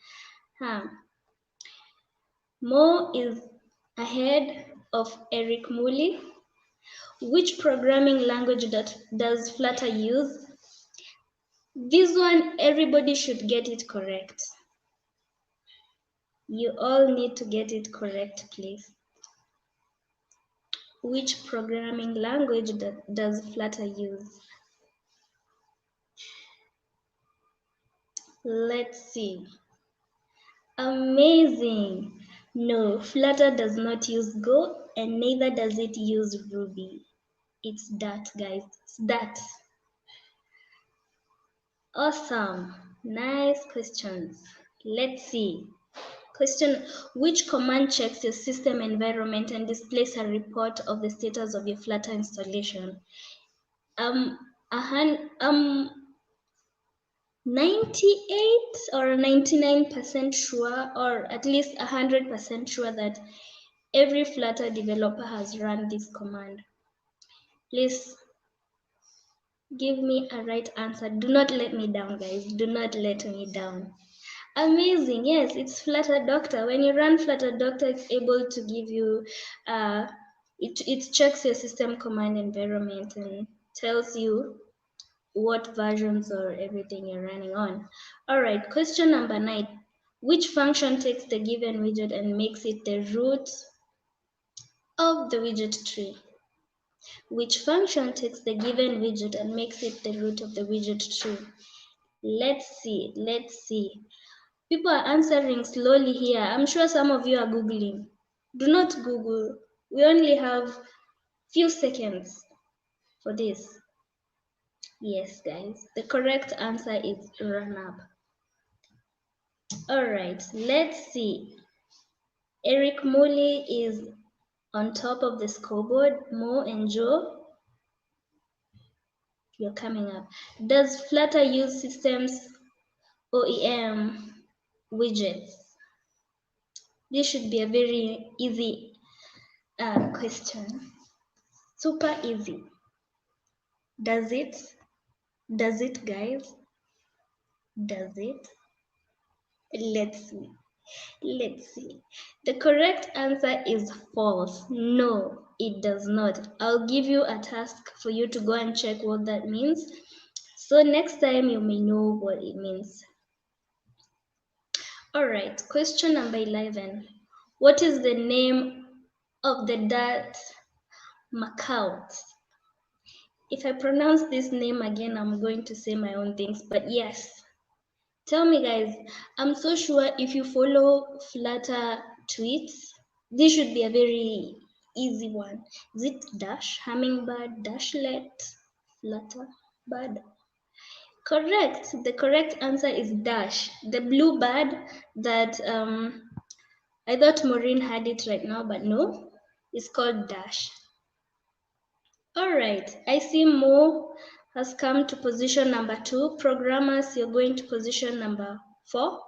Mo is ahead of Eric Muli. Which programming language does Flutter use? This one, everybody should get it correct. You all need to get it correct, please. Which programming language does Flutter use? Let's see. Amazing. No, Flutter does not use Go and neither does it use Ruby. It's Dart, guys. It's Dart. Awesome. Nice questions. Let's see. Question, which command checks your system environment and displays a report of the status of your Flutter installation? 98 or 99% sure, or at least 100% sure that every Flutter developer has run this command. Please give me a right answer. Do not let me down, guys. Do not let me down. Amazing. Yes, it's Flutter Doctor. When you run Flutter Doctor, it's able to give you, it checks your system command environment and tells you what versions or everything you're running on. All right, question number 9. Which function takes the given widget and makes it the root of the widget tree? Which function takes the given widget and makes it the root of the widget tree? Let's see. People are answering slowly here. I'm sure some of you are Googling. Do not Google. We only have few seconds for this. Yes, guys. The correct answer is run up. All right, let's see. Eric Muli is on top of the scoreboard. Mo and Joe, you're coming up. Does Flutter use systems OEM widgets? This should be a very easy question. Super easy. Does it? Does it, guys? Does it? Let's see. Let's see. The correct answer is false. No, it does not. I'll give you a task for you to go and check what that means. So next time you may know what it means. All right, question number 11. What is the name of the dot Macaut? If I pronounce this name again, I'm going to say my own things, but yes. Tell me, guys, I'm so sure if you follow Flutter tweets, this should be a very easy one. Is it dash, hummingbird, dashlet, flutter, bird? Correct. The correct answer is dash. The blue bird that I thought Maureen had it right now, but no, it's called dash. All right, I see Mo has come to position number 2. Programmers, you're going to position number 4.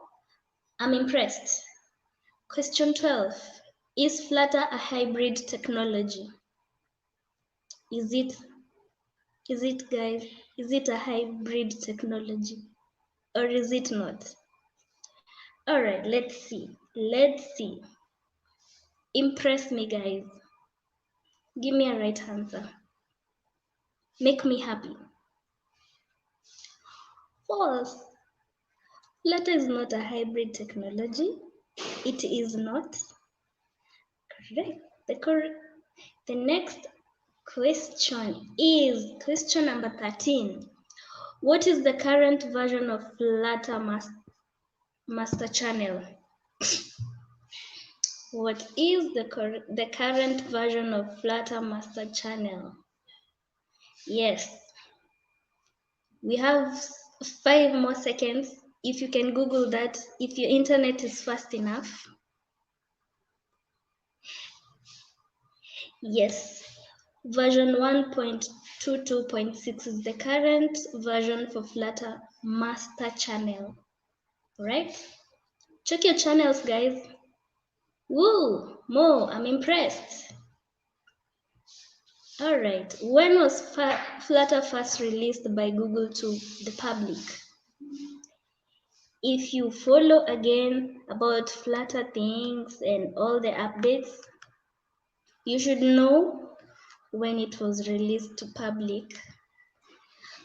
I'm impressed. Question 12. Is Flutter a hybrid technology? Is it, guys? Is it a hybrid technology? Or is it not? All right, let's see. Let's see. Impress me, guys. Give me a right answer. Make me happy. False. Flutter is not a hybrid technology. It is not. Correct. The next question is question number 13. What is the current version of Flutter master channel? What is the current version of Flutter master channel? Yes. We have 5 more seconds. If you can Google that, if your internet is fast enough. Yes. Version 1.22.6 is the current version for Flutter master channel. Right? Check your channels, guys. Woo! Mo, I'm impressed. All right. When was Flutter first released by Google to the public? If you follow again about Flutter things and all the updates, you should know when it was released to public.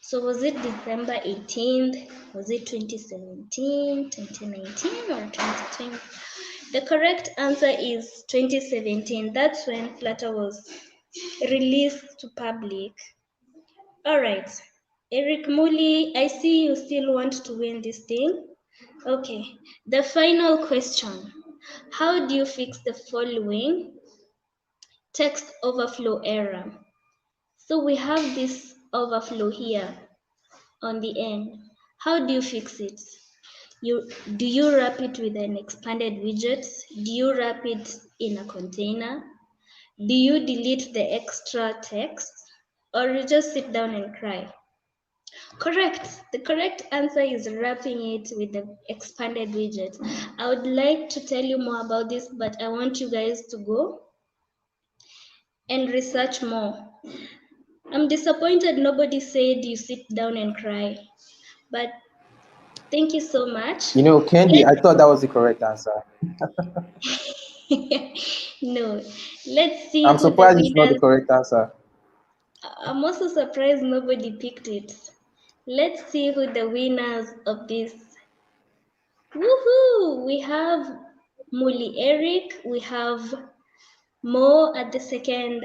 So was it December 18th? Was it 2017, 2019, or 2020? The correct answer is 2017. That's when Flutter was released to public. All right. Eric Muli, I see you still want to win this thing. Okay. The final question. How do you fix the following text overflow error? So we have this overflow here on the end. How do you fix it? Do you wrap it with an expanded widget? Do you wrap it in a container? Do you delete the extra text? Or you just sit down and cry? Correct. The correct answer is wrapping it with the expanded widget. I would like to tell you more about this, but I want you guys to go and research more. I'm disappointed nobody said you sit down and cry, but thank you so much. You know, Candy, I thought that was the correct answer. No, let's see. I'm surprised it's not the correct answer. I'm also surprised nobody picked it. Let's see who the winners of this. Woohoo! We have Muli Eric, we have Mo at the second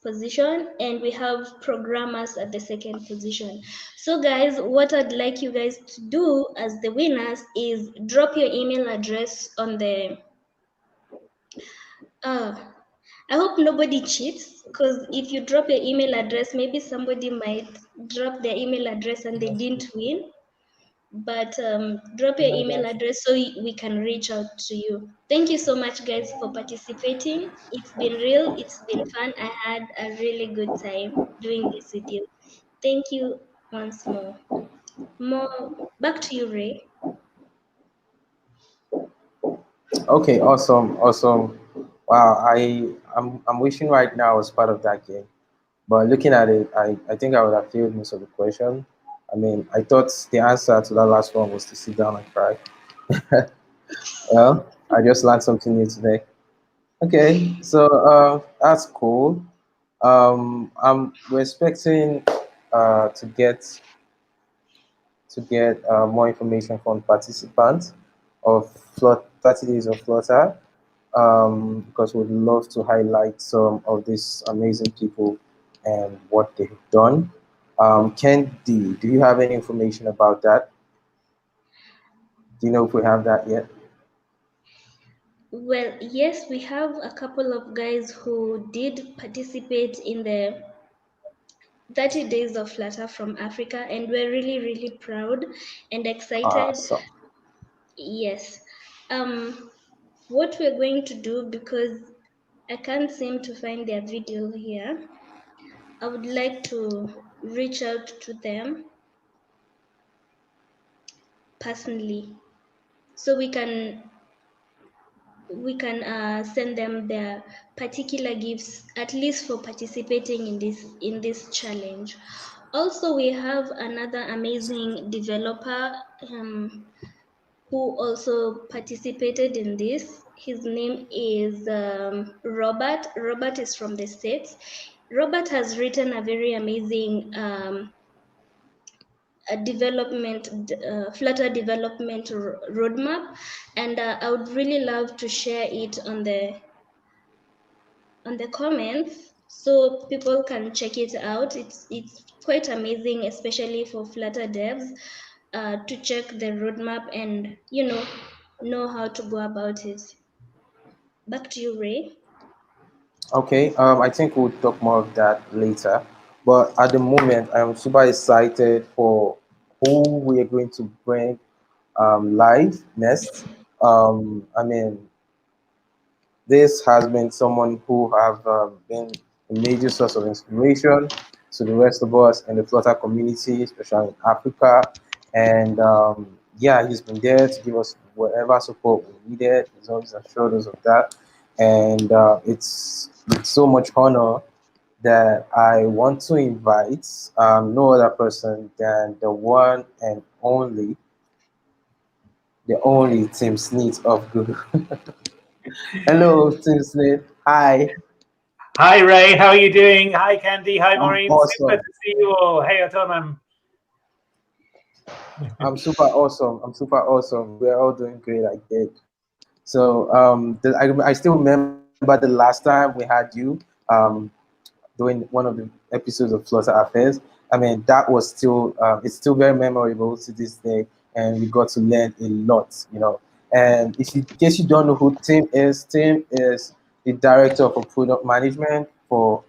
position, and we have programmers at the second position. So guys, what I'd like you guys to do as the winners is drop your email address on the I hope nobody cheats, because if you drop your email address, maybe somebody might drop their email address and they didn't win. but drop your email address so we can reach out to you. Thank you so much, guys, for participating. It's been real. It's been fun. I had a really good time doing this with you. Thank you once more. Back to you, Ray. Okay, awesome. Wow, I'm wishing right now I was part of that game. But looking at it, I think I would have failed most of the question. I mean, I thought the answer to that last one was to sit down and cry. Well, I just learned something new today. Okay, so that's cool. We're expecting to get more information from participants of 30 days of Flutter, because we'd love to highlight some of these amazing people and what they've done. Candy, do you have any information about that? Do you know if we have that yet? Well, yes, we have a couple of guys who did participate in the 30 days of Flutter from Africa, and we're really, really proud and excited. Awesome. Yes. What we're going to do, because I can't seem to find their video here, I would like to reach out to them personally so we can send them their particular gifts, at least for participating in this challenge. Also, we have another amazing developer who also participated in this. His name is Robert. Robert is from the States. Robert has written a very amazing Flutter development roadmap, and I would really love to share it on the comments so people can check it out. It's quite amazing, especially for Flutter devs, to check the roadmap and know how to go about it. Back to you, Ray. Okay, I think we'll talk more of that later. But at the moment, I'm super excited for who we are going to bring live next. I mean, this has been someone who have been a major source of inspiration to the rest of us in the Flutter community, especially in Africa. And yeah, he's been there to give us whatever support we needed. He's always assured us of that. And it's with so much honor that I want to invite no other person than the only Tim Sneed of Google. Hello, Tim Sneed. Hi. Hi, Ray. How are you doing? Hi, Candy. Hi, I'm Maureen. awesome. Super to see you all. Hey, Otoman. I'm super awesome. I'm super awesome. We're all doing great, I think. So I still remember the last time we had you doing one of the episodes of Flutter Affairs. I mean, that was still it's still very memorable to this day, and we got to learn a lot, you know. And in case you don't know who Tim is the director for product management for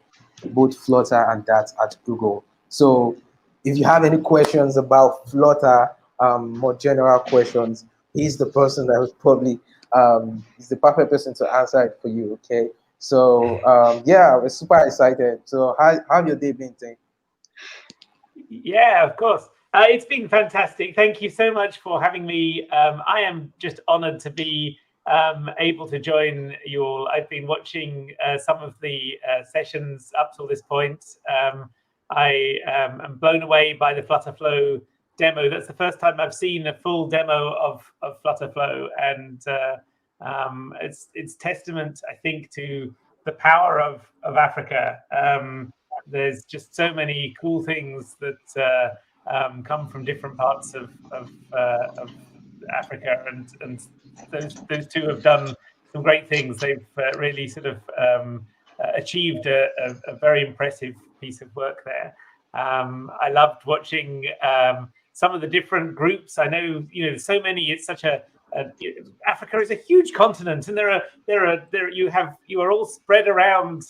both Flutter and that at Google. So if you have any questions about Flutter, more general questions, he's the person that was probably is the perfect person to answer it for you. Okay. So yeah, we're super excited. So how have your day been, Tim? Yeah, of course. It's been fantastic. Thank you so much for having me. I am just honored to be able to join you all. I've been watching some of the sessions up till this point. I am blown away by the Flutterflow demo. That's the first time I've seen a full demo of Flutterflow, and it's testament, I think, to the power of Africa. There's just so many cool things that come from different parts of Africa, and those two have done some great things. They've really sort of achieved a very impressive piece of work there. I loved watching some of the different groups. I know, so many. It's such Africa is a huge continent, and you are all spread around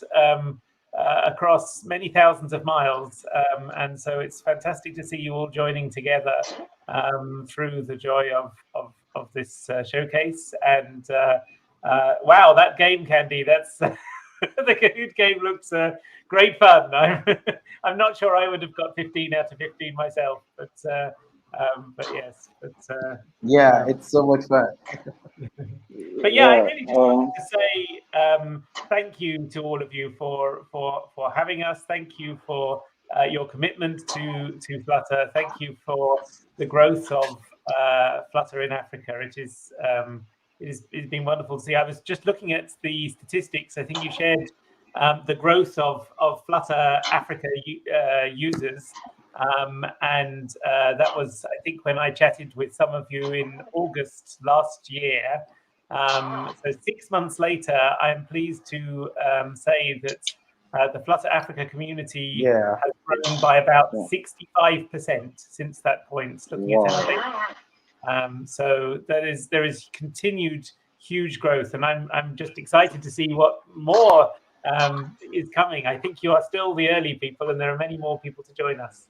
across many thousands of miles, and so it's fantastic to see you all joining together through the joy of this showcase. And wow, that game, Candy, that's the Kahoot game looks great fun. I'm not sure I would have got 15 out of 15 myself, but yes, yeah, it's so much fun. But yeah, I really just wanted to say thank you to all of you for having us. Thank you for your commitment to Flutter. Thank you for the growth of Flutter in Africa. It's been wonderful to see. I was just looking at the statistics. I think you shared the growth of Flutter Africa users. And that was, I think, when I chatted with some of you in August last year. So 6 months later, I'm pleased to say that the Flutter Africa community has grown by about 65% since that point, looking at anything. So there is continued huge growth, and I'm just excited to see what more is coming. I think you are still the early people, and there are many more people to join us.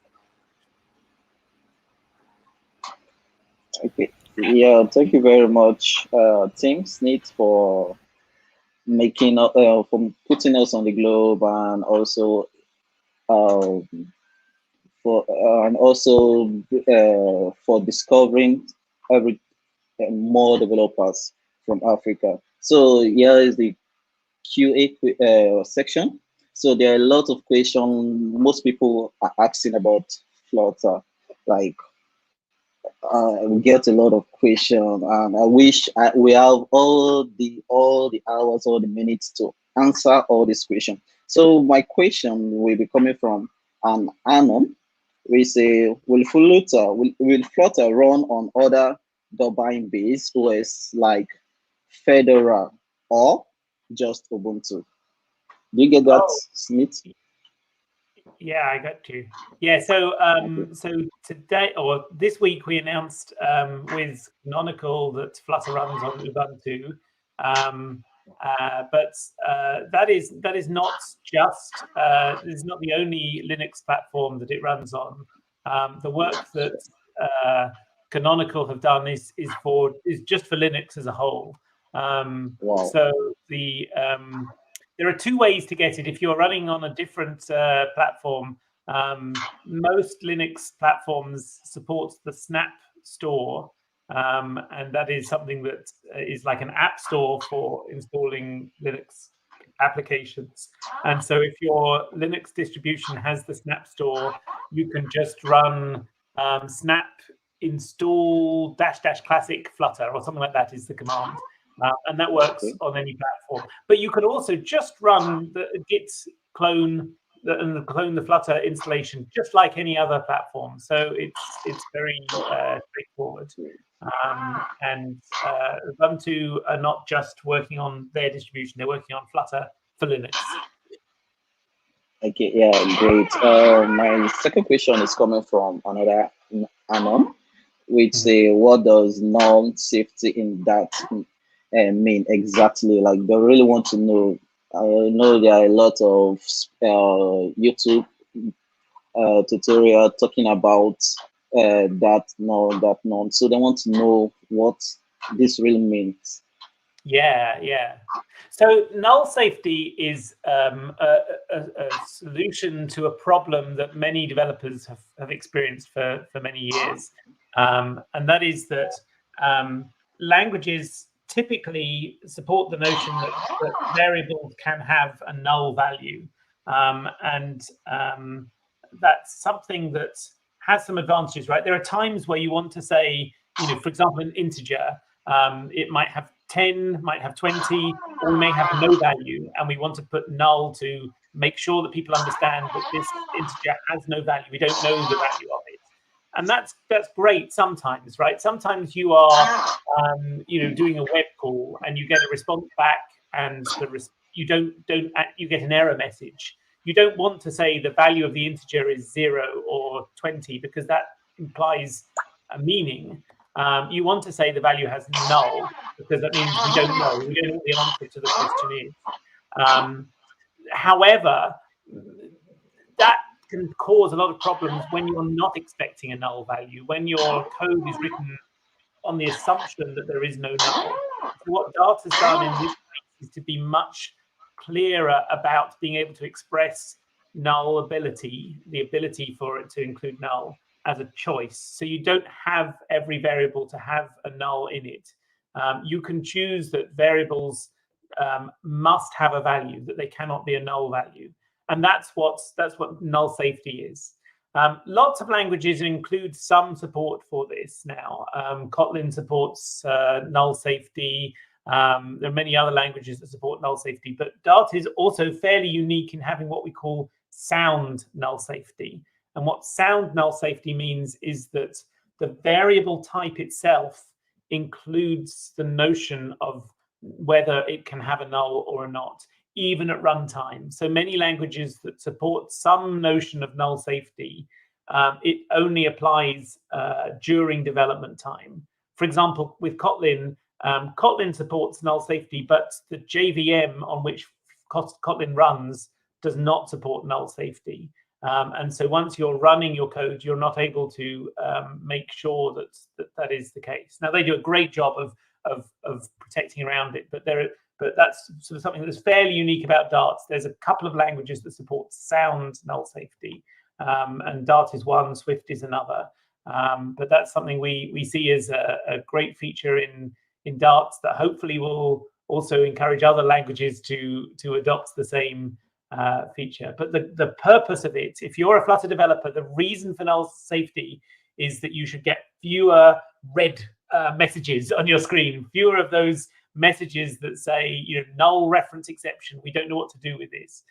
Okay. Yeah, thank you very much, Team Snit, for making for putting us on the globe, and also for discovering more developers from Africa. So here is the QA section. So there are a lot of questions. Most people are asking about Flutter, like. We get a lot of questions, and I wish we have all the hours, all the minutes to answer all these questions. So my question will be coming from an Anon. We say, will Flutter run on other Debian-based OS like Fedora or just Ubuntu? Do you get that, Smith? Yeah, I got you. Yeah, so so today or this week we announced with Canonical that Flutter runs on Ubuntu, but that is not just is not the only Linux platform that it runs on. The work that Canonical have done is just for Linux as a whole. Wow. So there are two ways to get it. If you're running on a different platform, most Linux platforms support the Snap Store, and that is something that is like an app store for installing Linux applications. And so if your Linux distribution has the Snap Store, you can just run snap install -- classic Flutter or something like that is the command. And that works on any platform. But you can also just run the git clone and clone the Flutter installation just like any other platform. So it's very straightforward. And Ubuntu are not just working on their distribution; they're working on Flutter for Linux. Okay, yeah, great. My second question is coming from another Anon, which say, what does Null Safety in that mean exactly? Like, they really want to know. I know there are a lot of YouTube tutorial talking about that Null. So they want to know what this really means. Yeah. So Null Safety is a solution to a problem that many developers have experienced for many years. And that is that languages typically support the notion that variables can have a null value. And that's something that has some advantages, right? There are times where you want to say, for example, an integer, it might have 10, might have 20, or may have no value, and we want to put null to make sure that people understand that this integer has no value. We don't know the value of it. And that's great sometimes, right? Sometimes you are, doing a web call and you get a response back, and you get an error message. You don't want to say the value of the integer is 0 or 20 because that implies a meaning. You want to say the value has null because that means we don't know. We don't know what the answer to the question is. However, that can cause a lot of problems when you're not expecting a null value, when your code is written on the assumption that there is no null. So what Dart has done in this case is to be much clearer about being able to express null ability, the ability for it to include null as a choice. So you don't have every variable to have a null in it. You can choose that variables must have a value, that they cannot be a null value. And that's what null safety is. Lots of languages include some support for this now. Kotlin supports null safety. There are many other languages that support null safety, but Dart is also fairly unique in having what we call sound null safety. And what sound null safety means is that the variable type itself includes the notion of whether it can have a null or not, even at runtime. So many languages that support some notion of null safety, it only applies during development time. For example, with Kotlin, Kotlin supports null safety, but the JVM on which Kotlin runs does not support null safety. And so once you're running your code, you're not able to make sure that is the case. Now, they do a great job of protecting around it, but that's sort of something that's fairly unique about Dart. There's a couple of languages that support sound null safety, and Dart is one, Swift is another. But that's something we see as a great feature in Dart that hopefully will also encourage other languages to adopt the same feature. But the purpose of it, if you're a Flutter developer, the reason for null safety is that you should get fewer red messages on your screen, fewer of those messages that say, null reference exception, we don't know what to do with this,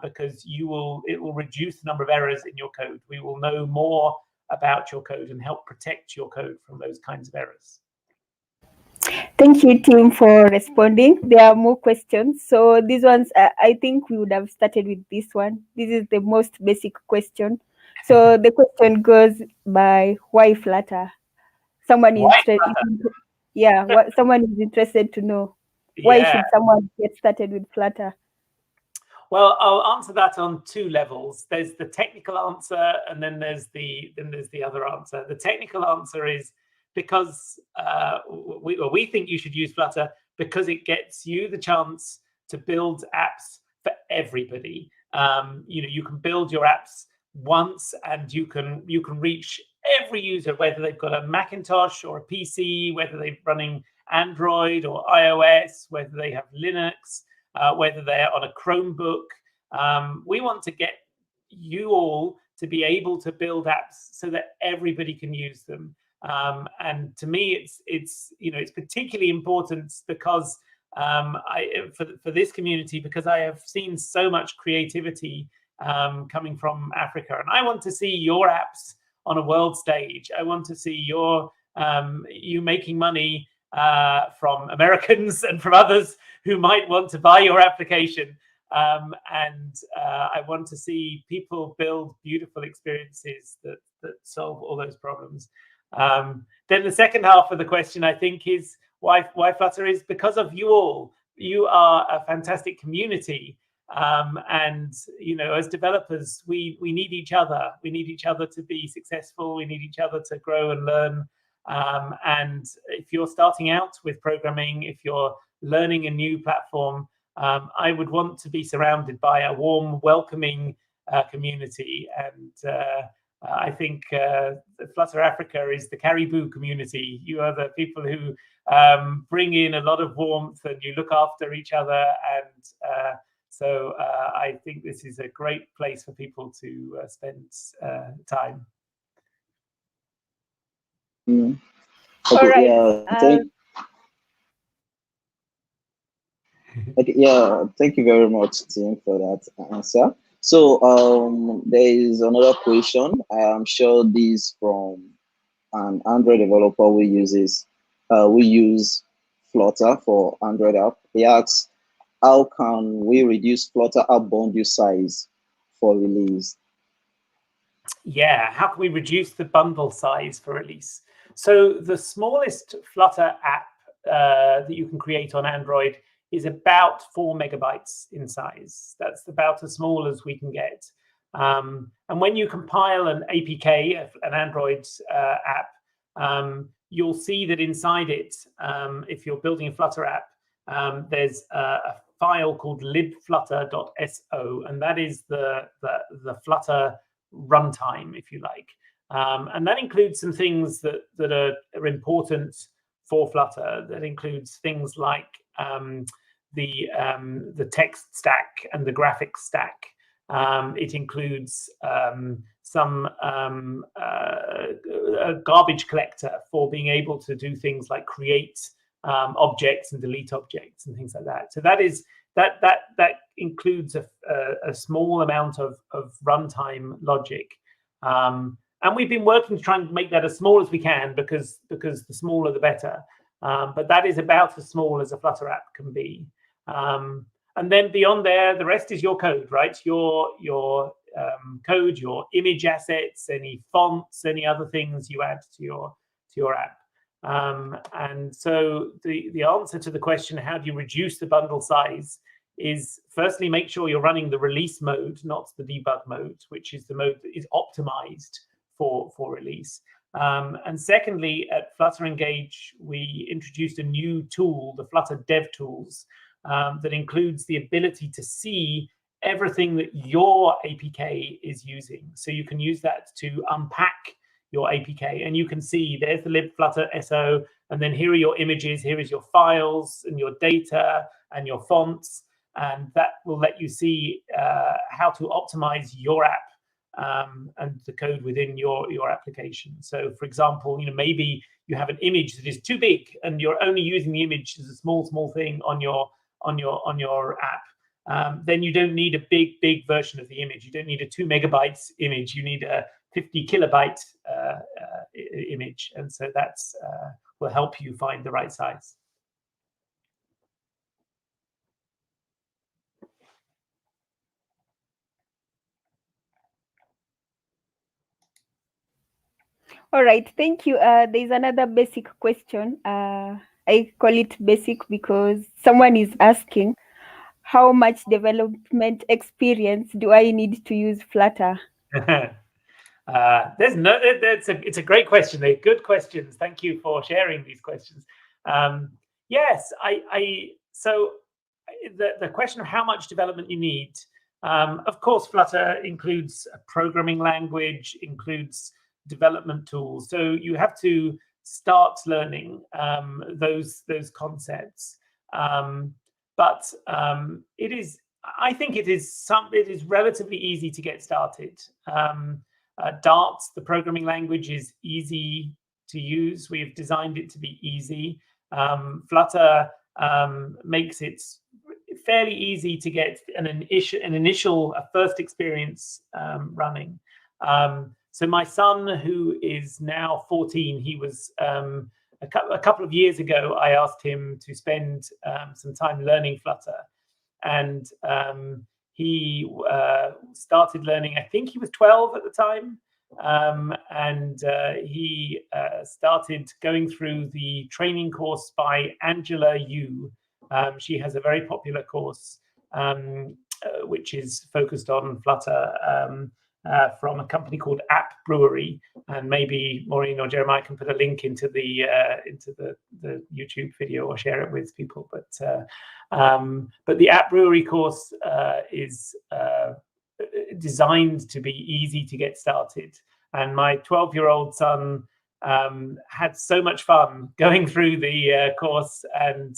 because it will reduce the number of errors in your code. We will know more about your code and help protect your code from those kinds of errors. Thank you, team, for responding. There are more questions. So these ones, I think we would have started with this one. This is the most basic question. So the question goes by, why Flutter? Someone is someone is interested to know, why should someone get started with Flutter? Well, I'll answer that on two levels. There's the technical answer, and then there's the other answer. The technical answer is because we think you should use Flutter because it gets you the chance to build apps for everybody. You can build your apps once, and you can reach every user, whether they've got a Macintosh or a PC, whether they're running Android or iOS, whether they have Linux, whether they're on a Chromebook. We want to get you all to be able to build apps so that everybody can use them. And to me, it's particularly important because for this community, because I have seen so much creativity coming from Africa, and I want to see your apps on a world stage. I want to see you making money from Americans and from others who might want to buy your application. And I want to see people build beautiful experiences that solve all those problems. Then the second half of the question, I think, is why Flutter is because of you all. You are a fantastic community. And as developers, we need each other. We need each other to be successful. We need each other to grow and learn. And if you're starting out with programming, if you're learning a new platform, I would want to be surrounded by a warm, welcoming community. And I think Flutter Africa is the Caribou community. You are the people who bring in a lot of warmth, and you look after each other. And so I think this is a great place for people to spend time. Okay, All right. Thank you very much, Tim, for that answer. So there is another question. I am sure this from an Android developer who use Flutter for Android app. He asks, how can we reduce Flutter app bundle size for release? Yeah, how can we reduce the bundle size for release? So the smallest Flutter app that you can create on Android is about 4 megabytes in size. That's about as small as we can get. And when you compile an APK, an Android app, you'll see that inside it, if you're building a Flutter app, there's a file called libflutter.so, and that is the Flutter runtime, if you like. And that includes some things that are important for Flutter. That includes things like the text stack and the graphics stack. It includes some a garbage collector for being able to do things like create objects and delete objects and things like that. So that includes a small amount of runtime logic. And we've been working to try and make that as small as we can, because the smaller the better. But that is about as small as a Flutter app can be. And then beyond there, the rest is your code, right? Your code, your image assets, any fonts, any other things you add to your app. And so the answer to the question, how do you reduce the bundle size, is firstly make sure you're running the release mode, not the debug mode, which is the mode that is optimized for release. And secondly, at Flutter Engage, we introduced a new tool, the Flutter Dev Tools, that includes the ability to see everything that your APK is using. So you can use that to unpack your APK, and you can see there's the libflutter.so, and then here are your images, here is your files and your data and your fonts, and that will let you see how to optimize your app and the code within your application. So, for example, maybe you have an image that is too big, and you're only using the image as a small thing on your app. Then you don't need a big version of the image. You don't need a 2 megabytes image. You need a 50 kilobyte image, and so that's will help you find the right size. All right, thank you. There's another basic question. I call it basic because someone is asking, how much development experience do I need to use Flutter? It's a great question. They're good questions. Thank you for sharing these questions. Yes, so the question of how much development you need, of course, Flutter includes a programming language, includes development tools. So you have to start learning those concepts. But I think it is relatively easy to get started. Dart, the programming language, is easy to use. We've designed it to be easy. Flutter makes it fairly easy to get a first experience running. So my son, who is now 14, he was a couple of years ago, I asked him to spend some time learning Flutter, and he started learning. I think he was 12 at the time, and he started going through the training course by Angela Yu. She has a very popular course which is focused on Flutter, from a company called Up Brewery, and maybe Maureen or Jeremiah can put a link into the YouTube video or share it with people. But the Up Brewery course is designed to be easy to get started, and my 12-year-old son had so much fun going through the course and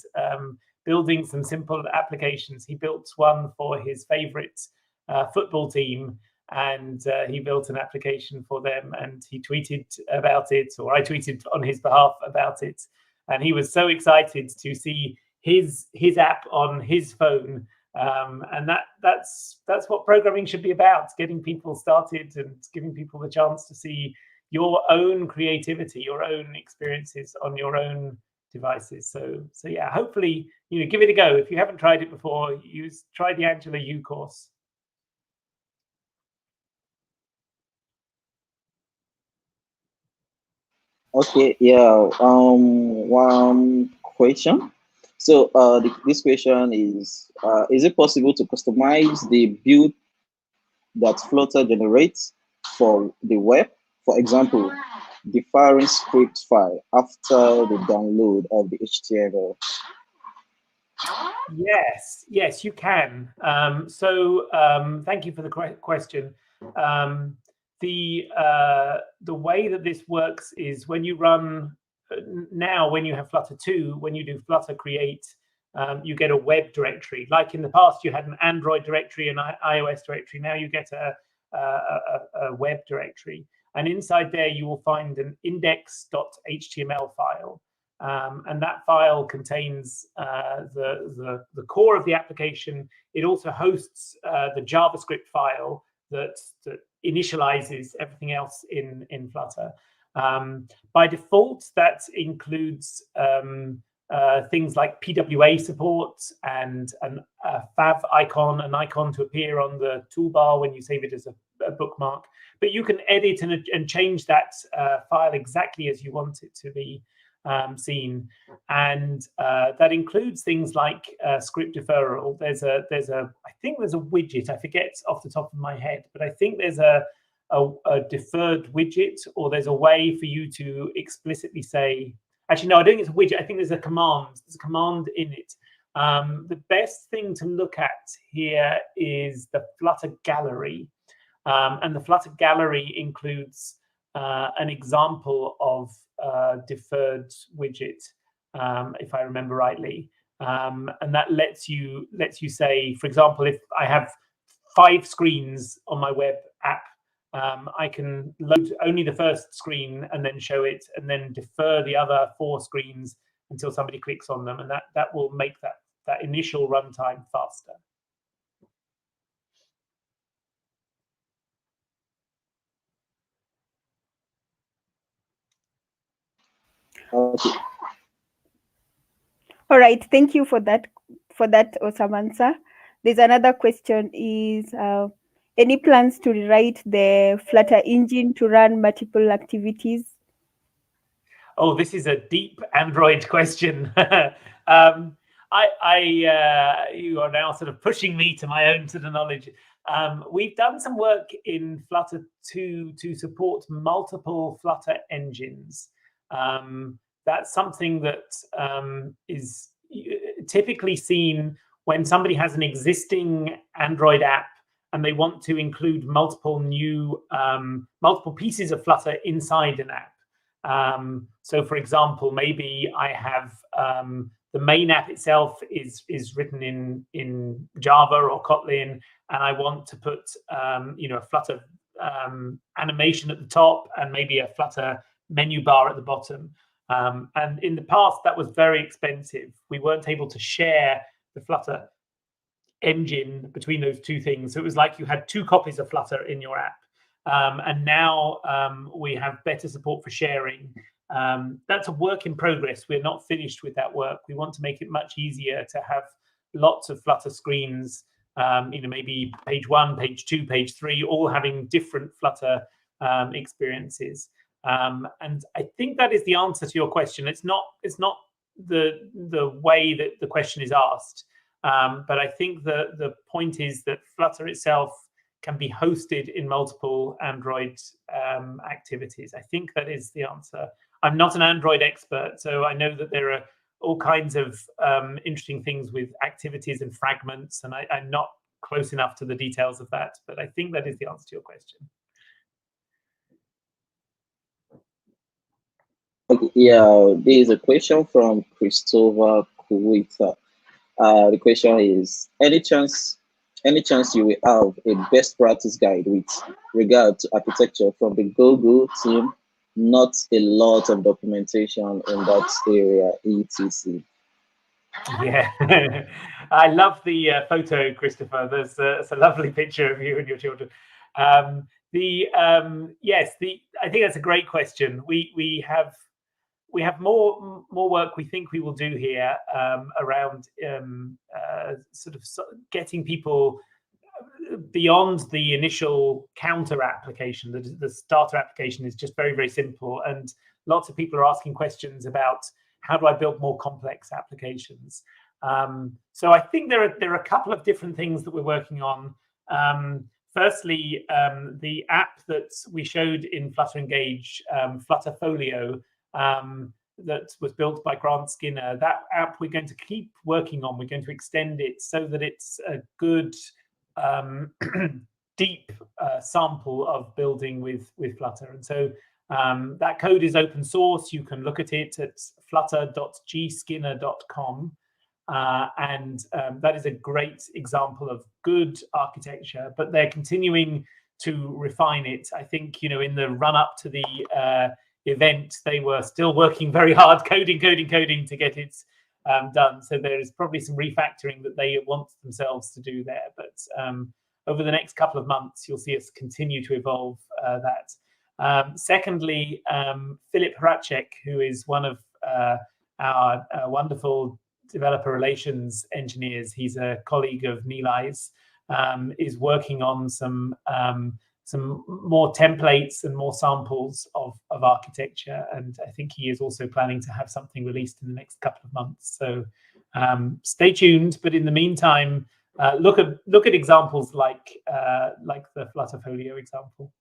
building some simple applications. He built one for his favorite football team, and he built an application for them, and he tweeted about it, or I tweeted on his behalf about it, and he was so excited to see his app on his phone. And that's what programming should be about: getting people started and giving people the chance to see your own creativity, your own experiences on your own devices. So yeah, hopefully, give it a go. If you haven't tried it before, try the Angela Yu course. Okay, yeah. One question. So this question is it possible to customize the build that Flutter generates for the web? For example, the firing script file after the download of the HTML. Yes, you can. Thank you for the question. The way that this works is when you run now, when you have Flutter 2, when you do Flutter create, you get a web directory. Like in the past, you had an Android directory and iOS directory. Now you get a web directory, and inside there you will find an index.html file. And that file contains the core of the application. It also hosts the JavaScript file that initializes everything else in Flutter. By default, that includes things like PWA support and a fav icon, an icon to appear on the toolbar when you save it as a bookmark. But you can edit and change that file exactly as you want it to be seen, and that includes things like script deferral. I think there's a widget, I forget off the top of my head, but I think there's a deferred widget, or there's a way for you to explicitly say, actually no, I don't think it's a widget, I think there's a command in it. The best thing to look at here is the Flutter Gallery, and the Flutter Gallery includes an example of deferred widget, if I remember rightly, and that lets you say, for example, if I have 5 screens on my web app, I can load only the first screen and then show it, and then defer the other 4 screens until somebody clicks on them, and that will make that initial runtime faster. Okay. All right, thank you for that awesome answer. There's another question: is any plans to rewrite the Flutter engine to run multiple activities? Oh, this is a deep Android question. You are now sort of pushing me to my own sort of knowledge. We've done some work in Flutter 2 to support multiple Flutter engines. That's something that is typically seen when somebody has an existing Android app and they want to include multiple pieces of Flutter inside an app. So, for example, maybe I have the main app itself is written in Java or Kotlin, and I want to put a Flutter animation at the top and maybe a Flutter menu bar at the bottom. And in the past, that was very expensive. We weren't able to share the Flutter engine between those two things. So it was like you had 2 copies of Flutter in your app. And now we have better support for sharing. That's a work in progress. We're not finished with that work. We want to make it much easier to have lots of Flutter screens, maybe page 1, page 2, page 3, all having different Flutter experiences. And I think that is the answer to your question. It's not the way that the question is asked, but I think the point is that Flutter itself can be hosted in multiple Android activities. I think that is the answer. I'm not an Android expert, so I know that there are all kinds of interesting things with activities and fragments, and I'm not close enough to the details of that, but I think that is the answer to your question. Okay, yeah, there is a question from Christopher Kuwaita. The question is, any chance you will have a best practice guide with regard to architecture from the Google team? Not a lot of documentation in that area, etc. Yeah, I love the photo, Christopher. There's a lovely picture of you and your children. Yes, I think that's a great question. We have more work we think we will do here around sort of getting people beyond the initial counter application. The starter application is just very, very simple, and lots of people are asking questions about how do I build more complex applications? So I think there are a couple of different things that we're working on. Firstly, the app that we showed in Flutter Engage, Flutter Folio, that was built by Grant Skinner, that app we're going to keep working on. We're going to extend it so that it's a good, deep sample of building with Flutter. And so that code is open source. You can look at it at flutter.gskinner.com. And that is a great example of good architecture, but they're continuing to refine it. I think, in the run up to the event, they were still working very hard, coding to get it done. So there is probably some refactoring that they want themselves to do there. But over the next couple of months, you'll see us continue to evolve that. Secondly, Philip Hracek, who is one of our wonderful developer relations engineers, he's a colleague of Nilai's, is working on some more templates and more samples of architecture, and I think he is also planning to have something released in the next couple of months. So stay tuned. But in the meantime, look at examples like the Flutter Folio example.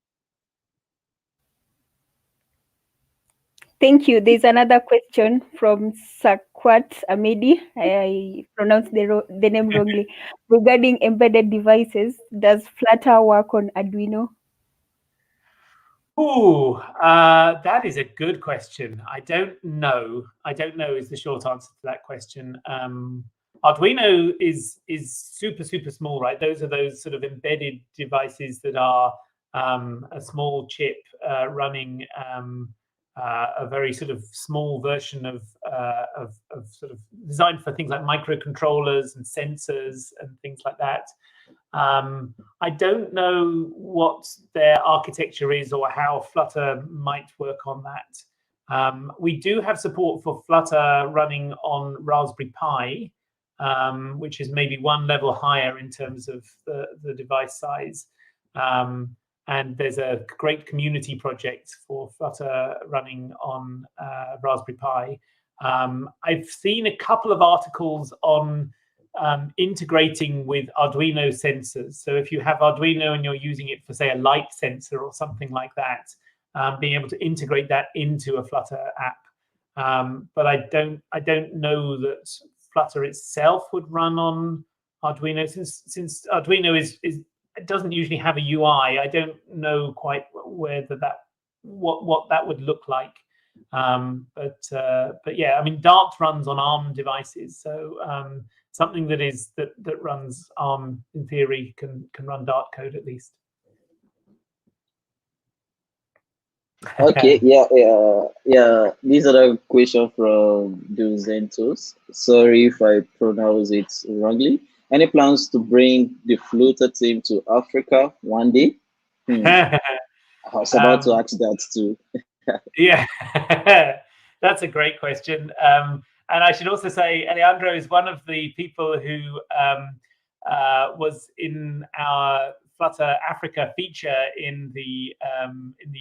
Thank you. There's another question from Sakwat Amedi. I pronounced the name wrongly. Regarding embedded devices, does Flutter work on Arduino? Ooh, that is a good question. I don't know is the short answer to that question. Arduino is super small, right? Those are those sort of embedded devices that are a small chip running a very sort of small version of sort of designed for things like microcontrollers and sensors and things like that. I don't know what their architecture is or how Flutter might work on that. We do have support for Flutter running on Raspberry Pi, which is maybe one level higher in terms of the device size. And there's a great community project for Flutter running on Raspberry Pi. I've seen a couple of articles on integrating with Arduino sensors. So if you have Arduino and you're using it for, say, a light sensor or something like that, being able to integrate that into a Flutter app. But I don't know that Flutter itself would run on Arduino, since Arduino it doesn't usually have a UI. I don't know quite whether what that would look like. But yeah, I mean, Dart runs on ARM devices, so something that runs ARM in theory can run Dart code at least. Okay, yeah. These are a question from Duzentos. Sorry if I pronounce it wrongly. Any plans to bring the Flutter team to Africa one day? I was about to ask that too. Yeah, that's a great question. And I should also say, Alejandro is one of the people who was in our Flutter Africa feature in the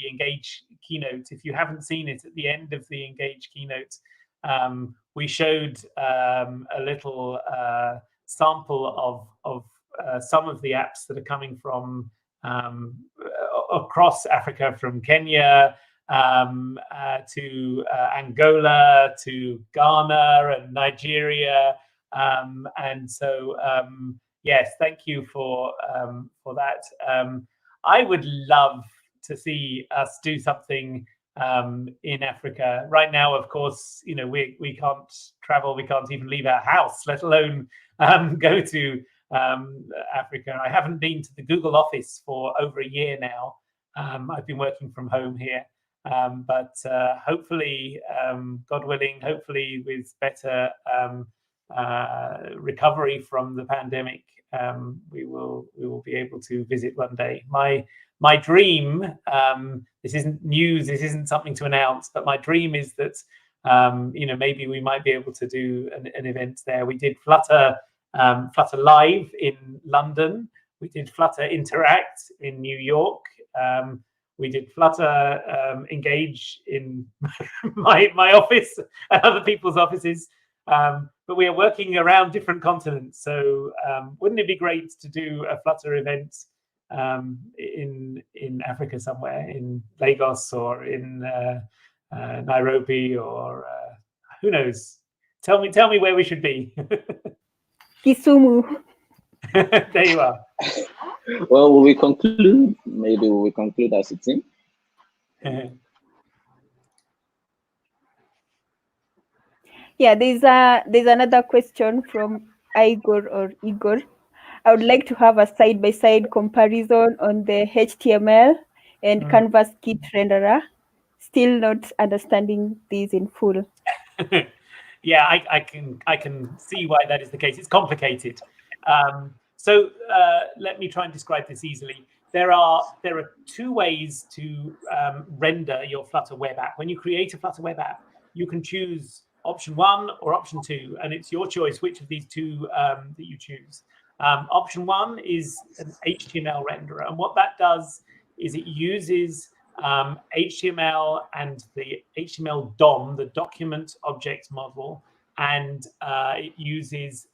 Engage keynote. If you haven't seen it, at the end of the Engage keynote, we showed a little sample of some of the apps that are coming from across Africa, from Kenya to Angola to Ghana and Nigeria, and so yes, thank you for that. I would love to see us do something in Africa. Right now, of course, we can't travel, we can't even leave our house, let alone go to Africa. I haven't been to the Google office for over a year now. I've been working from home here, but hopefully, God willing, hopefully with better recovery from the pandemic, we will be able to visit one day. My dream, this isn't news, this isn't something to announce, but my dream is that maybe we might be able to do an event there. We did Flutter Live in London. We did Flutter Interact in New York. We did Flutter Engage in my office and other people's offices. But we are working around different continents. So wouldn't it be great to do a Flutter event in Africa somewhere, in Lagos or in Nairobi, or who knows? Tell me where we should be. Kisumu. There you are. Well, will we conclude? Maybe we will conclude as a team. Yeah, there's another question from Igor or Igor. I would like to have a side-by-side comparison on the HTML and Canvas kit renderer. Still not understanding these in full. Yeah, I can see why that is the case. It's complicated. So let me try and describe this easily. There are two ways to render your Flutter web app. When you create a Flutter web app, you can choose option 1 or option 2, and it's your choice which of these two that you choose. Option 1 is an HTML renderer, and what that does is it uses HTML and the HTML DOM, the document object model, and it uses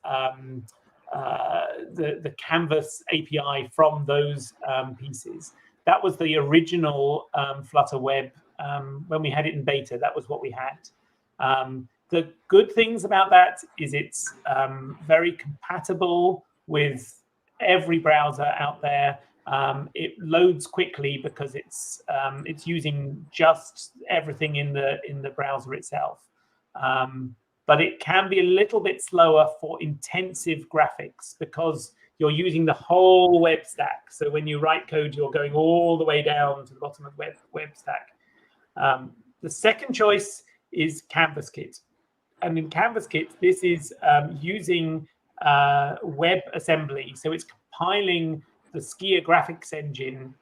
the Canvas API from those pieces. That was the original Flutter Web when we had it in beta. That was what we had. The good things about that is it's very compatible with every browser out there. It loads quickly because it's using just everything in the browser itself. But it can be a little bit slower for intensive graphics because you're using the whole web stack. So when you write code, you're going all the way down to the bottom of the web stack. The second choice is Canvas Kit. And in Canvas Kit, this is using WebAssembly. So it's compiling the Skia graphics engine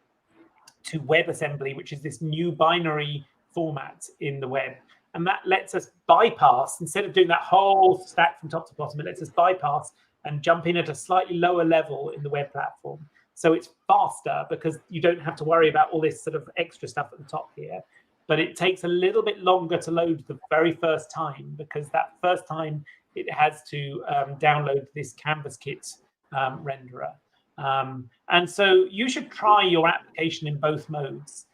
to WebAssembly, which is this new binary format in the web. And that lets us bypass, instead of doing that whole stack from top to bottom, it lets us bypass and jump in at a slightly lower level in the web platform. So it's faster because you don't have to worry about all this sort of extra stuff at the top here. But it takes a little bit longer to load the very first time because that first time it has to download this Canvas Kit renderer. And so you should try your application in both modes.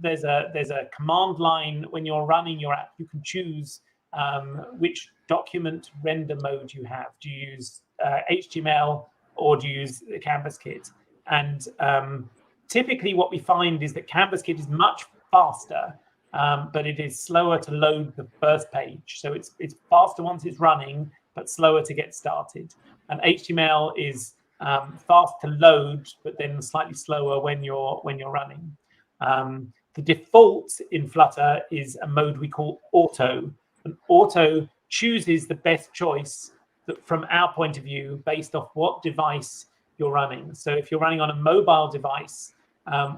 There's a command line when you're running your app. You can choose which document render mode you have. Do you use HTML or do you use the Canvas Kit? And typically what we find is that Canvas Kit is much faster, but it is slower to load the first page. So it's faster once it's running, but slower to get started. And HTML is fast to load, but then slightly slower when you're running. The default in Flutter is a mode we call auto. And auto chooses the best choice that, from our point of view, based off what device you're running. So if you're running on a mobile device,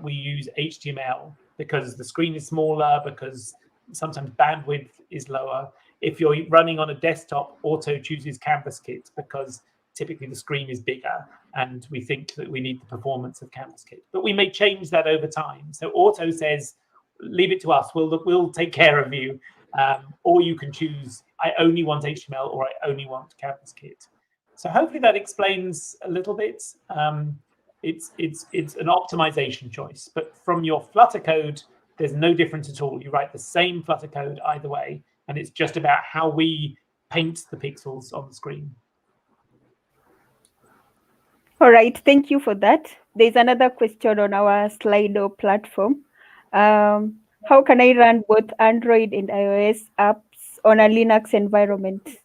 we use HTML because the screen is smaller, because sometimes bandwidth is lower. If you're running on a desktop, auto chooses Canvas Kit because typically the screen is bigger and we think that we need the performance of Canvas Kit. But we may change that over time. So auto says, leave it to us, we'll take care of you. Or you can choose, I only want HTML or I only want Canvas Kit. So hopefully that explains a little bit. It's an optimization choice, but from your Flutter code, there's no difference at all. You write the same Flutter code either way, and it's just about how we paint the pixels on the screen. All right, thank you for that. There's another question on our Slido platform. How can I run both Android and iOS apps on a Linux environment?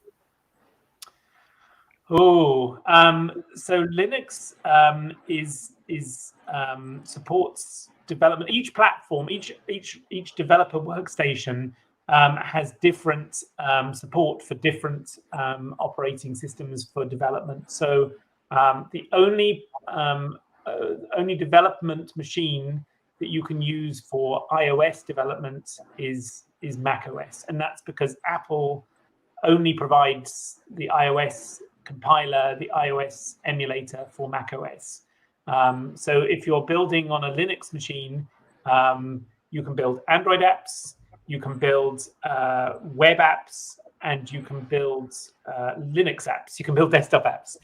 Oh, so Linux supports development. Each platform, each developer workstation has different support for different operating systems for development. So the only development machine that you can use for iOS development is macOS, and that's because Apple only provides the iOS compiler, the iOS emulator for macOS. So if you're building on a Linux machine, You can build Android apps, you can build web apps, and you can build Linux apps. You can build desktop apps.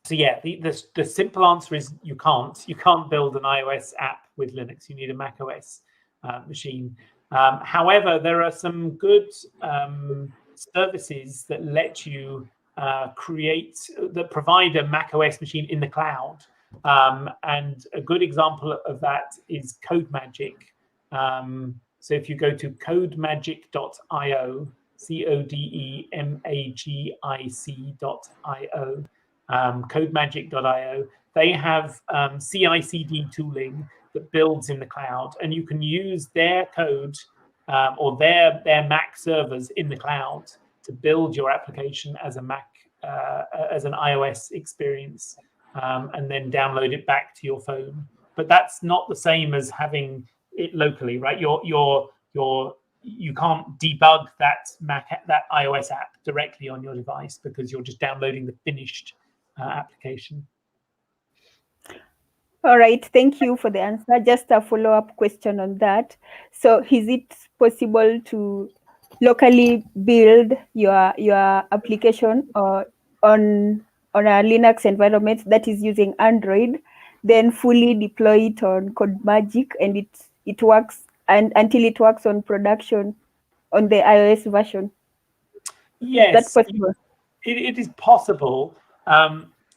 So yeah, the simple answer is you can't. You can't build an iOS app with Linux. You need a Mac OS machine. However, there are some good services that let you that provide a Mac OS machine in the cloud. And a good example of that is CodeMagic. So if you go to codemagic.io, codemagic.io, codemagic.io, they have CI/CD tooling that builds in the cloud, and you can use their code or their Mac servers in the cloud to build your application as a Mac, as an iOS experience, and then download it back to your phone. But that's not the same as having it locally, right? You can't debug that iOS app directly on your device because you're just downloading the finished application. All right, thank you for the answer. Just a follow-up question on that. So is it possible to locally build your application or on a Linux environment that is using Android, then fully deploy it on CodeMagic, and it works until it works on production on the iOS version? Yes, that's possible. It is possible.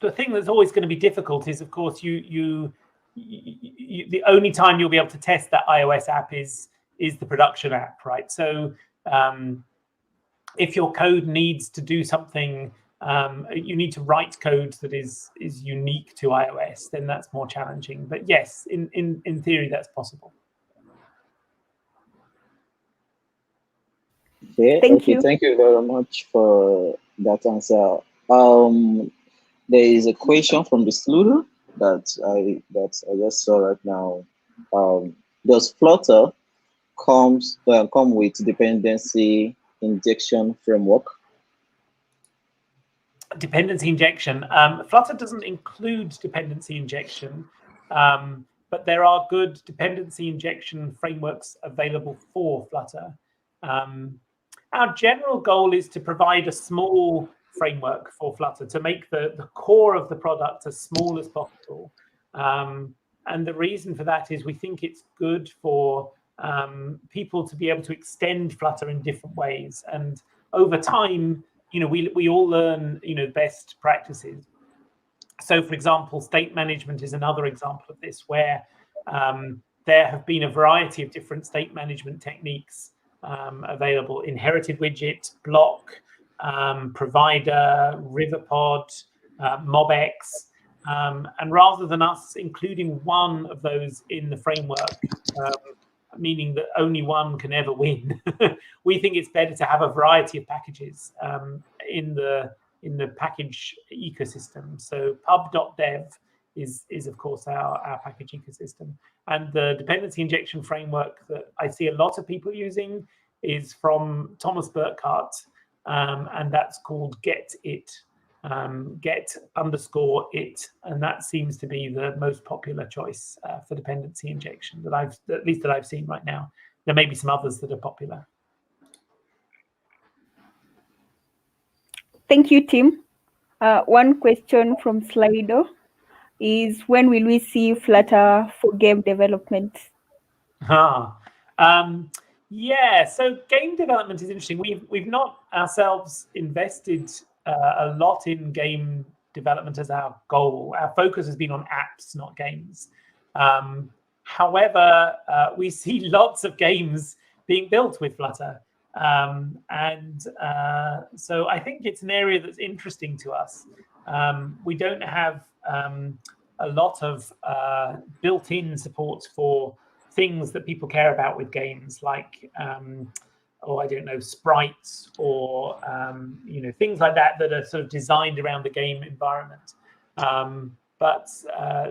The thing that's always going to be difficult is, of course, the only time you'll be able to test that iOS app is the production app, right? So if your code needs to do something, you need to write code that is unique to iOS, then that's more challenging. But yes, in theory, that's possible. Okay, Thank you. Thank you very much for that answer. There is a question from the student that I just saw right now. Does Flutter come with dependency injection framework? Dependency injection. Flutter doesn't include dependency injection, but there are good dependency injection frameworks available for Flutter. Our general goal is to provide a small framework for Flutter to make the core of the product as small as possible. And the reason for that is we think it's good for people to be able to extend Flutter in different ways. And over time, we all learn, best practices. So, for example, state management is another example of this, where there have been a variety of different state management techniques available: inherited widget, block, provider, riverpod, mobx. And rather than us including one of those in the framework, meaning that only one can ever win, we think it's better to have a variety of packages in the package ecosystem. So pub.dev is of course our package ecosystem. And the dependency injection framework that I see a lot of people using is from Thomas Burkhardt, and that's called Get It, get_it, and that seems to be the most popular choice for dependency injection that I've seen right now. There may be some others that are popular. Thank you, Tim. One question from Slido is, when will we see Flutter for game development? Yeah, so game development is interesting. We've not ourselves invested a lot in game development as our goal. Our focus has been on apps, not games. However, we see lots of games being built with Flutter. So I think it's an area that's interesting to us. We don't have a lot of built-in support for things that people care about with games, like sprites or things like that are sort of designed around the game environment. But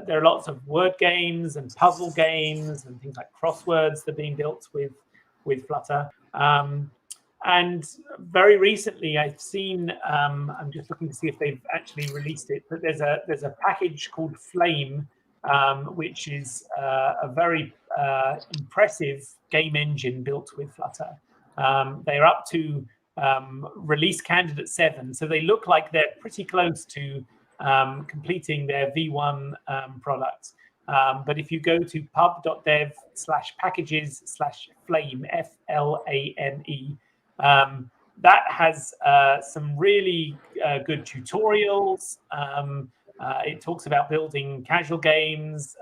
there are lots of word games and puzzle games and things like crosswords that are being built with Flutter. And very recently, I've seen, I'm just looking to see if they've actually released it, but there's a package called Flame which is a very impressive game engine built with Flutter. They're up to release candidate 7, so they look like they're pretty close to completing their V1 product. But if you go to pub.dev/packages/flame, FLAME, that has some really good tutorials. It talks about building casual games,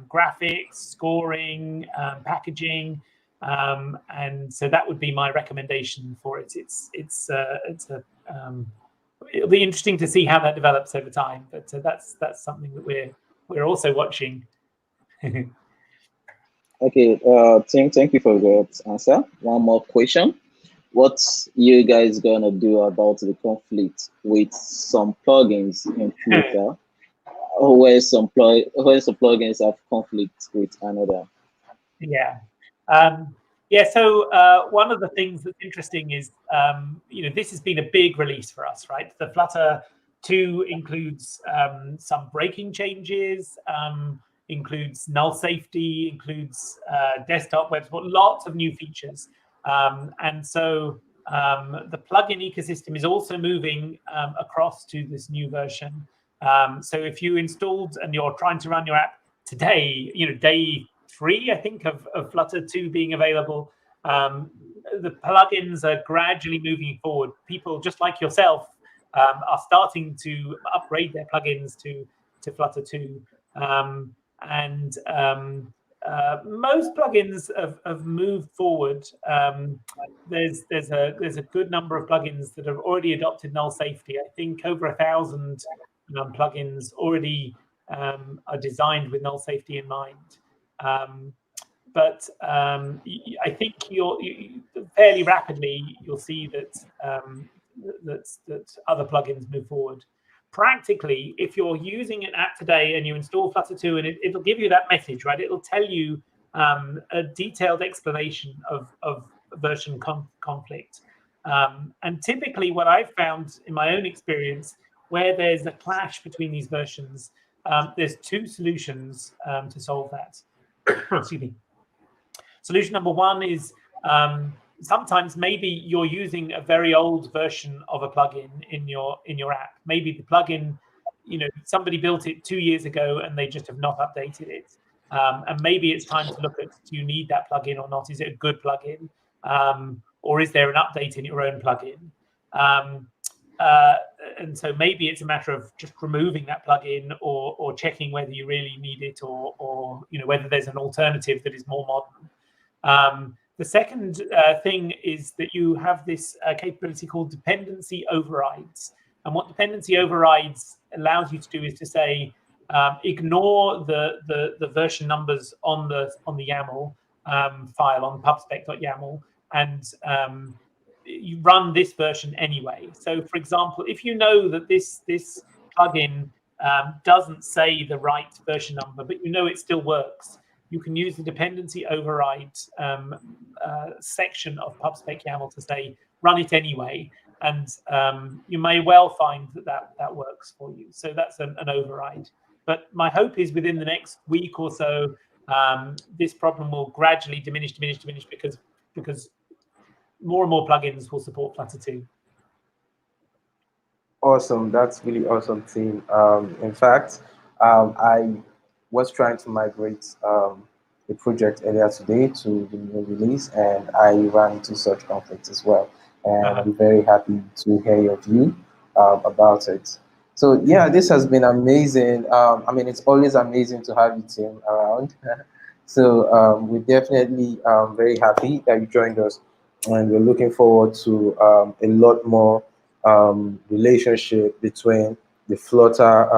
graphics, scoring, packaging, and so that would be my recommendation for it. It'll be interesting to see how that develops over time, but that's something that we're also watching. Okay, Tim, thank you for that answer. One more question. What you guys gonna do about the conflict with some plugins in Flutter, where some plugins have conflict with another? Yeah. So one of the things that's interesting is, this has been a big release for us, right? The Flutter 2 includes some breaking changes, includes Null Safety, includes desktop web support, lots of new features. And so the plugin ecosystem is also moving across to this new version. So if you installed and you're trying to run your app today, day 3, I think, of Flutter 2 being available, the plugins are gradually moving forward. People just like yourself are starting to upgrade their plugins to Flutter 2. Most plugins have moved forward. There's a good number of plugins that have already adopted Null Safety. I think over 1,000 plugins already are designed with Null Safety in mind. But I think fairly rapidly you'll see that other plugins move forward. Practically, if you're using an app today and you install Flutter 2, and it'll give you that message, right? It'll tell you a detailed explanation of version conflict. And typically what I've found in my own experience, where there's a clash between these versions, there's 2 solutions to solve that. Excuse me. Solution number 1 is sometimes maybe you're using a very old version of a plugin in your app. Maybe the plugin, somebody built it 2 years ago and they just have not updated it. And maybe it's time to look at, do you need that plugin or not? Is it a good plugin? Or is there an update in your own plugin? And so maybe it's a matter of just removing that plugin or checking whether you really need it or whether there's an alternative that is more modern. The second thing is that you have this capability called Dependency Overrides. And what Dependency Overrides allows you to do is to say, ignore the version numbers on the YAML file, on pubspec.yaml, and you run this version anyway. So, for example, if you know that this plugin doesn't say the right version number, but it still works, you can use the dependency override section of pubspec YAML to say, run it anyway. And you may well find that works for you. So that's an override. But my hope is within the next week or so, this problem will gradually diminish because more and more plugins will support Flutter 2. Awesome. That's really awesome, team. In fact, I was trying to migrate a project earlier today to the new release, and I ran into such conflicts as well. And I'm very happy to hear your view about it. So yeah, this has been amazing. I mean, it's always amazing to have you, Tim, around. So we're definitely very happy that you joined us, and we're looking forward to a lot more relationship between the Flutter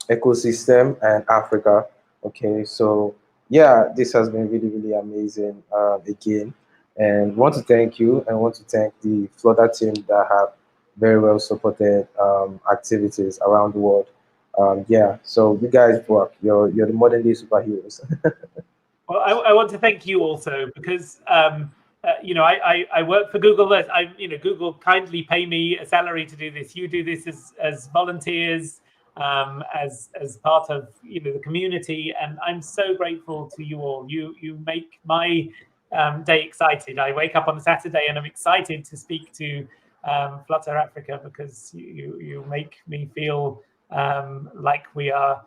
ecosystem and Africa. Okay, so yeah, this has been really, really amazing again. And want to thank you and want to thank the Flutter team that have very well supported activities around the world. Yeah, so you guys work. You're the modern day superheroes. Well, I want to thank you also because I work for Google. Google kindly pay me a salary to do this. You do this as volunteers. as part of the community, and I'm so grateful to you all. You make my day excited. I wake up on a Saturday and I'm excited to speak to Flutter Africa, because you make me feel like we are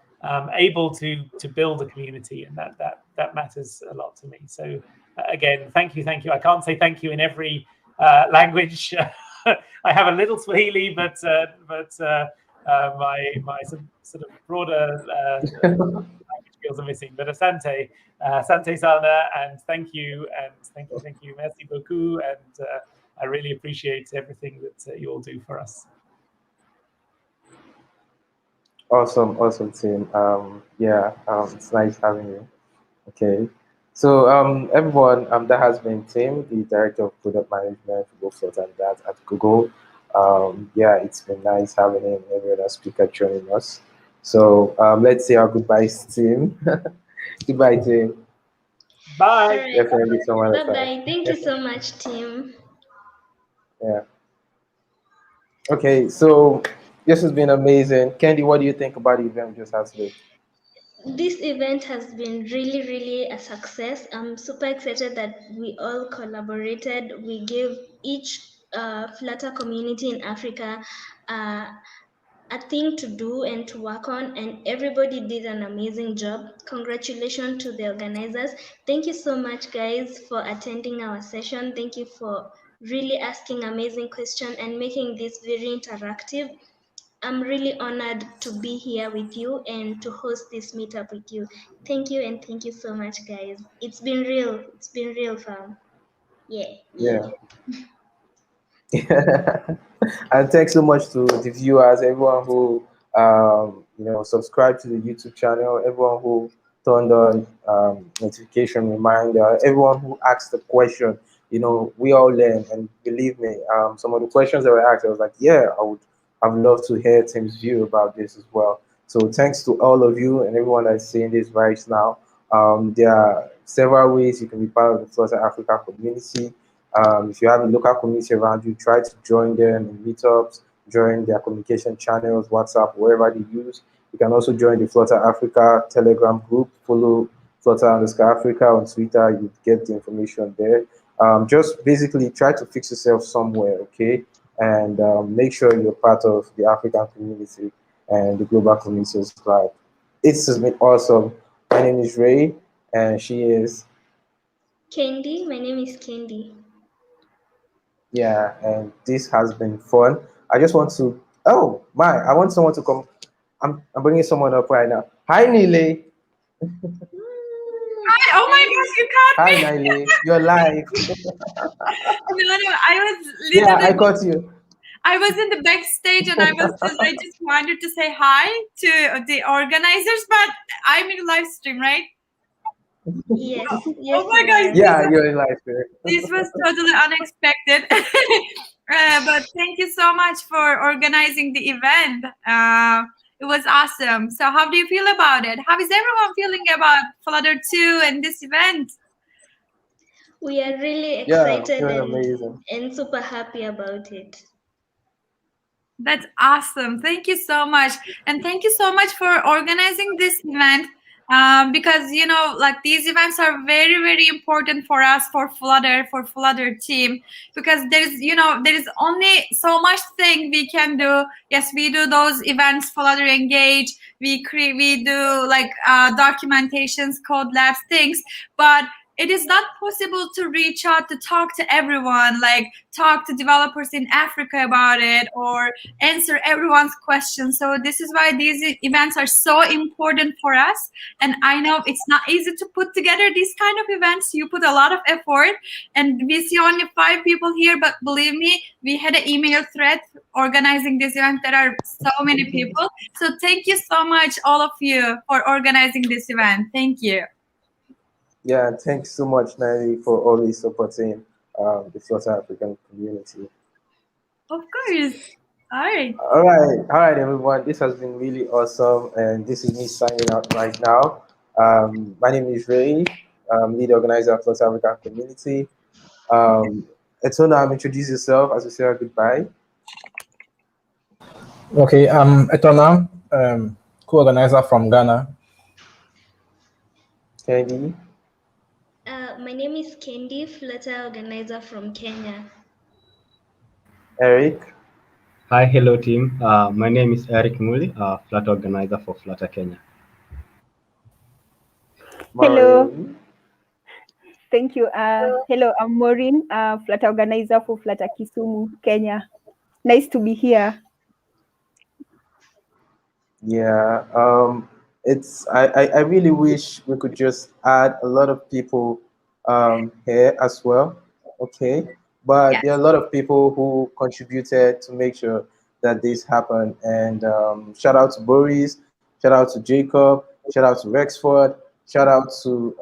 able to build a community, and that matters a lot to me. So again, thank you. I can't say thank you in every language. I have a little Swahili, but my sort of broader language skills are missing. But asante sana, and thank you, merci beaucoup, and I really appreciate everything that you all do for us. Awesome team. It's nice having you. Okay. So everyone, that has been Tim, the Director of Product Management for both Flutter and that at Google. It's been nice having him and every other speaker joining us. So let's say our goodbyes, Tim. Goodbye, Tim. Bye. Right. Definitely someone. Bye-bye. Thank you so much, Tim. Yeah. Okay, so this has been amazing. Candy, what do you think about the event we just had today? This event has been really, really a success. I'm super excited that we all collaborated. We gave each Flutter community in Africa a thing to do and to work on, and everybody did an amazing job. Congratulations to the organizers. Thank you so much, guys, for attending our session. Thank you for really asking amazing questions and making this very interactive. I'm really honored to be here with you and to host this meetup with you. Thank you, and thank you so much, guys. It's been real fun. Yeah. And thanks so much to the viewers, everyone who subscribed to the YouTube channel, everyone who turned on notification reminder, everyone who asked the question. We all learn, and believe me, some of the questions that were asked, I was like, I'd love to hear Tim's view about this as well. So thanks to all of you and everyone that's seeing this right now. There are several ways you can be part of the Flutter Africa community. If you have a local community around you, try to join them in meetups, join their communication channels, WhatsApp, wherever they use. You can also join the Flutter Africa Telegram group, follow Flutter_Africa on Twitter, you get the information there. Just basically try to fix yourself somewhere, okay? And make sure you're part of the African community and the global community as well. It's been awesome. My name is Ray, and she is Candy. My name is Candy. Yeah, and this has been fun. I just want to, I want someone to come. I'm bringing someone up right now. Hi, Nile. Hi, oh my gosh, you caught me. Hi, Nile. You're live. No, I was Yeah, I caught you. I was in the backstage and I just wanted to say hi to the organizers, but I'm in live stream, right? Yes. Oh my gosh. Yeah, you're in live stream. This was totally unexpected. But thank you so much for organizing the event. It was awesome. So how do you feel about it? How is everyone feeling about Flutter 2 and this event? We are really excited and super happy about it. That's awesome. Thank you so much. And thank you so much for organizing this event. Because these events are very, very important for us, for Flutter team, because there is only so much thing we can do. Yes, we do those events, Flutter Engage, we do documentations, code labs, things, but it is not possible to reach out to talk to everyone, talk to developers in Africa about it or answer everyone's questions. So this is why these events are so important for us. And I know it's not easy to put together these kind of events. You put a lot of effort, and we see only 5 people here, but believe me, we had an email thread organizing this event. There are so many people. So thank you so much, all of you, for organizing this event. Thank you. Yeah, thanks so much, Nari, for always supporting the Flutter African community. Of course. All right, everyone. This has been really awesome, and this is me signing out right now. My name is Ray, lead organizer of Flutter African community. Etona, introduce yourself as we say our goodbye. Okay, Etona, co-organizer from Ghana. Candy. My name is Kendi, Flutter organizer from Kenya. Eric. Hi, hello team. My name is Eric Muli, Flutter organizer for Flutter Kenya. Hello. Maureen. Thank you. Hello, I'm Maureen, Flutter organizer for Flutter Kisumu, Kenya. Nice to be here. Yeah, I really wish we could just add a lot of people here as well. Okay, but Yeah. there are a lot of people who contributed to make sure that this happened. And shout out to Boris, shout out to Jacob, shout out to Rexford, shout out to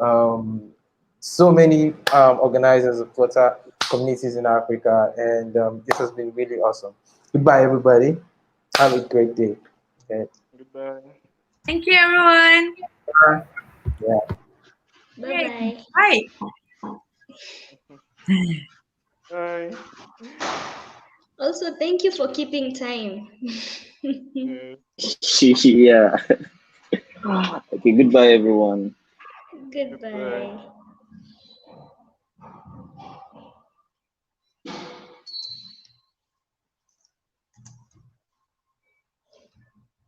so many organizers of Flutter communities in Africa. And this has been really awesome. Goodbye, everybody. Have a great day. Okay. Goodbye. Thank you, everyone. Yeah. Bye-bye. Bye. Bye. Also, thank you for keeping time. Yeah. Okay, goodbye, everyone. Goodbye.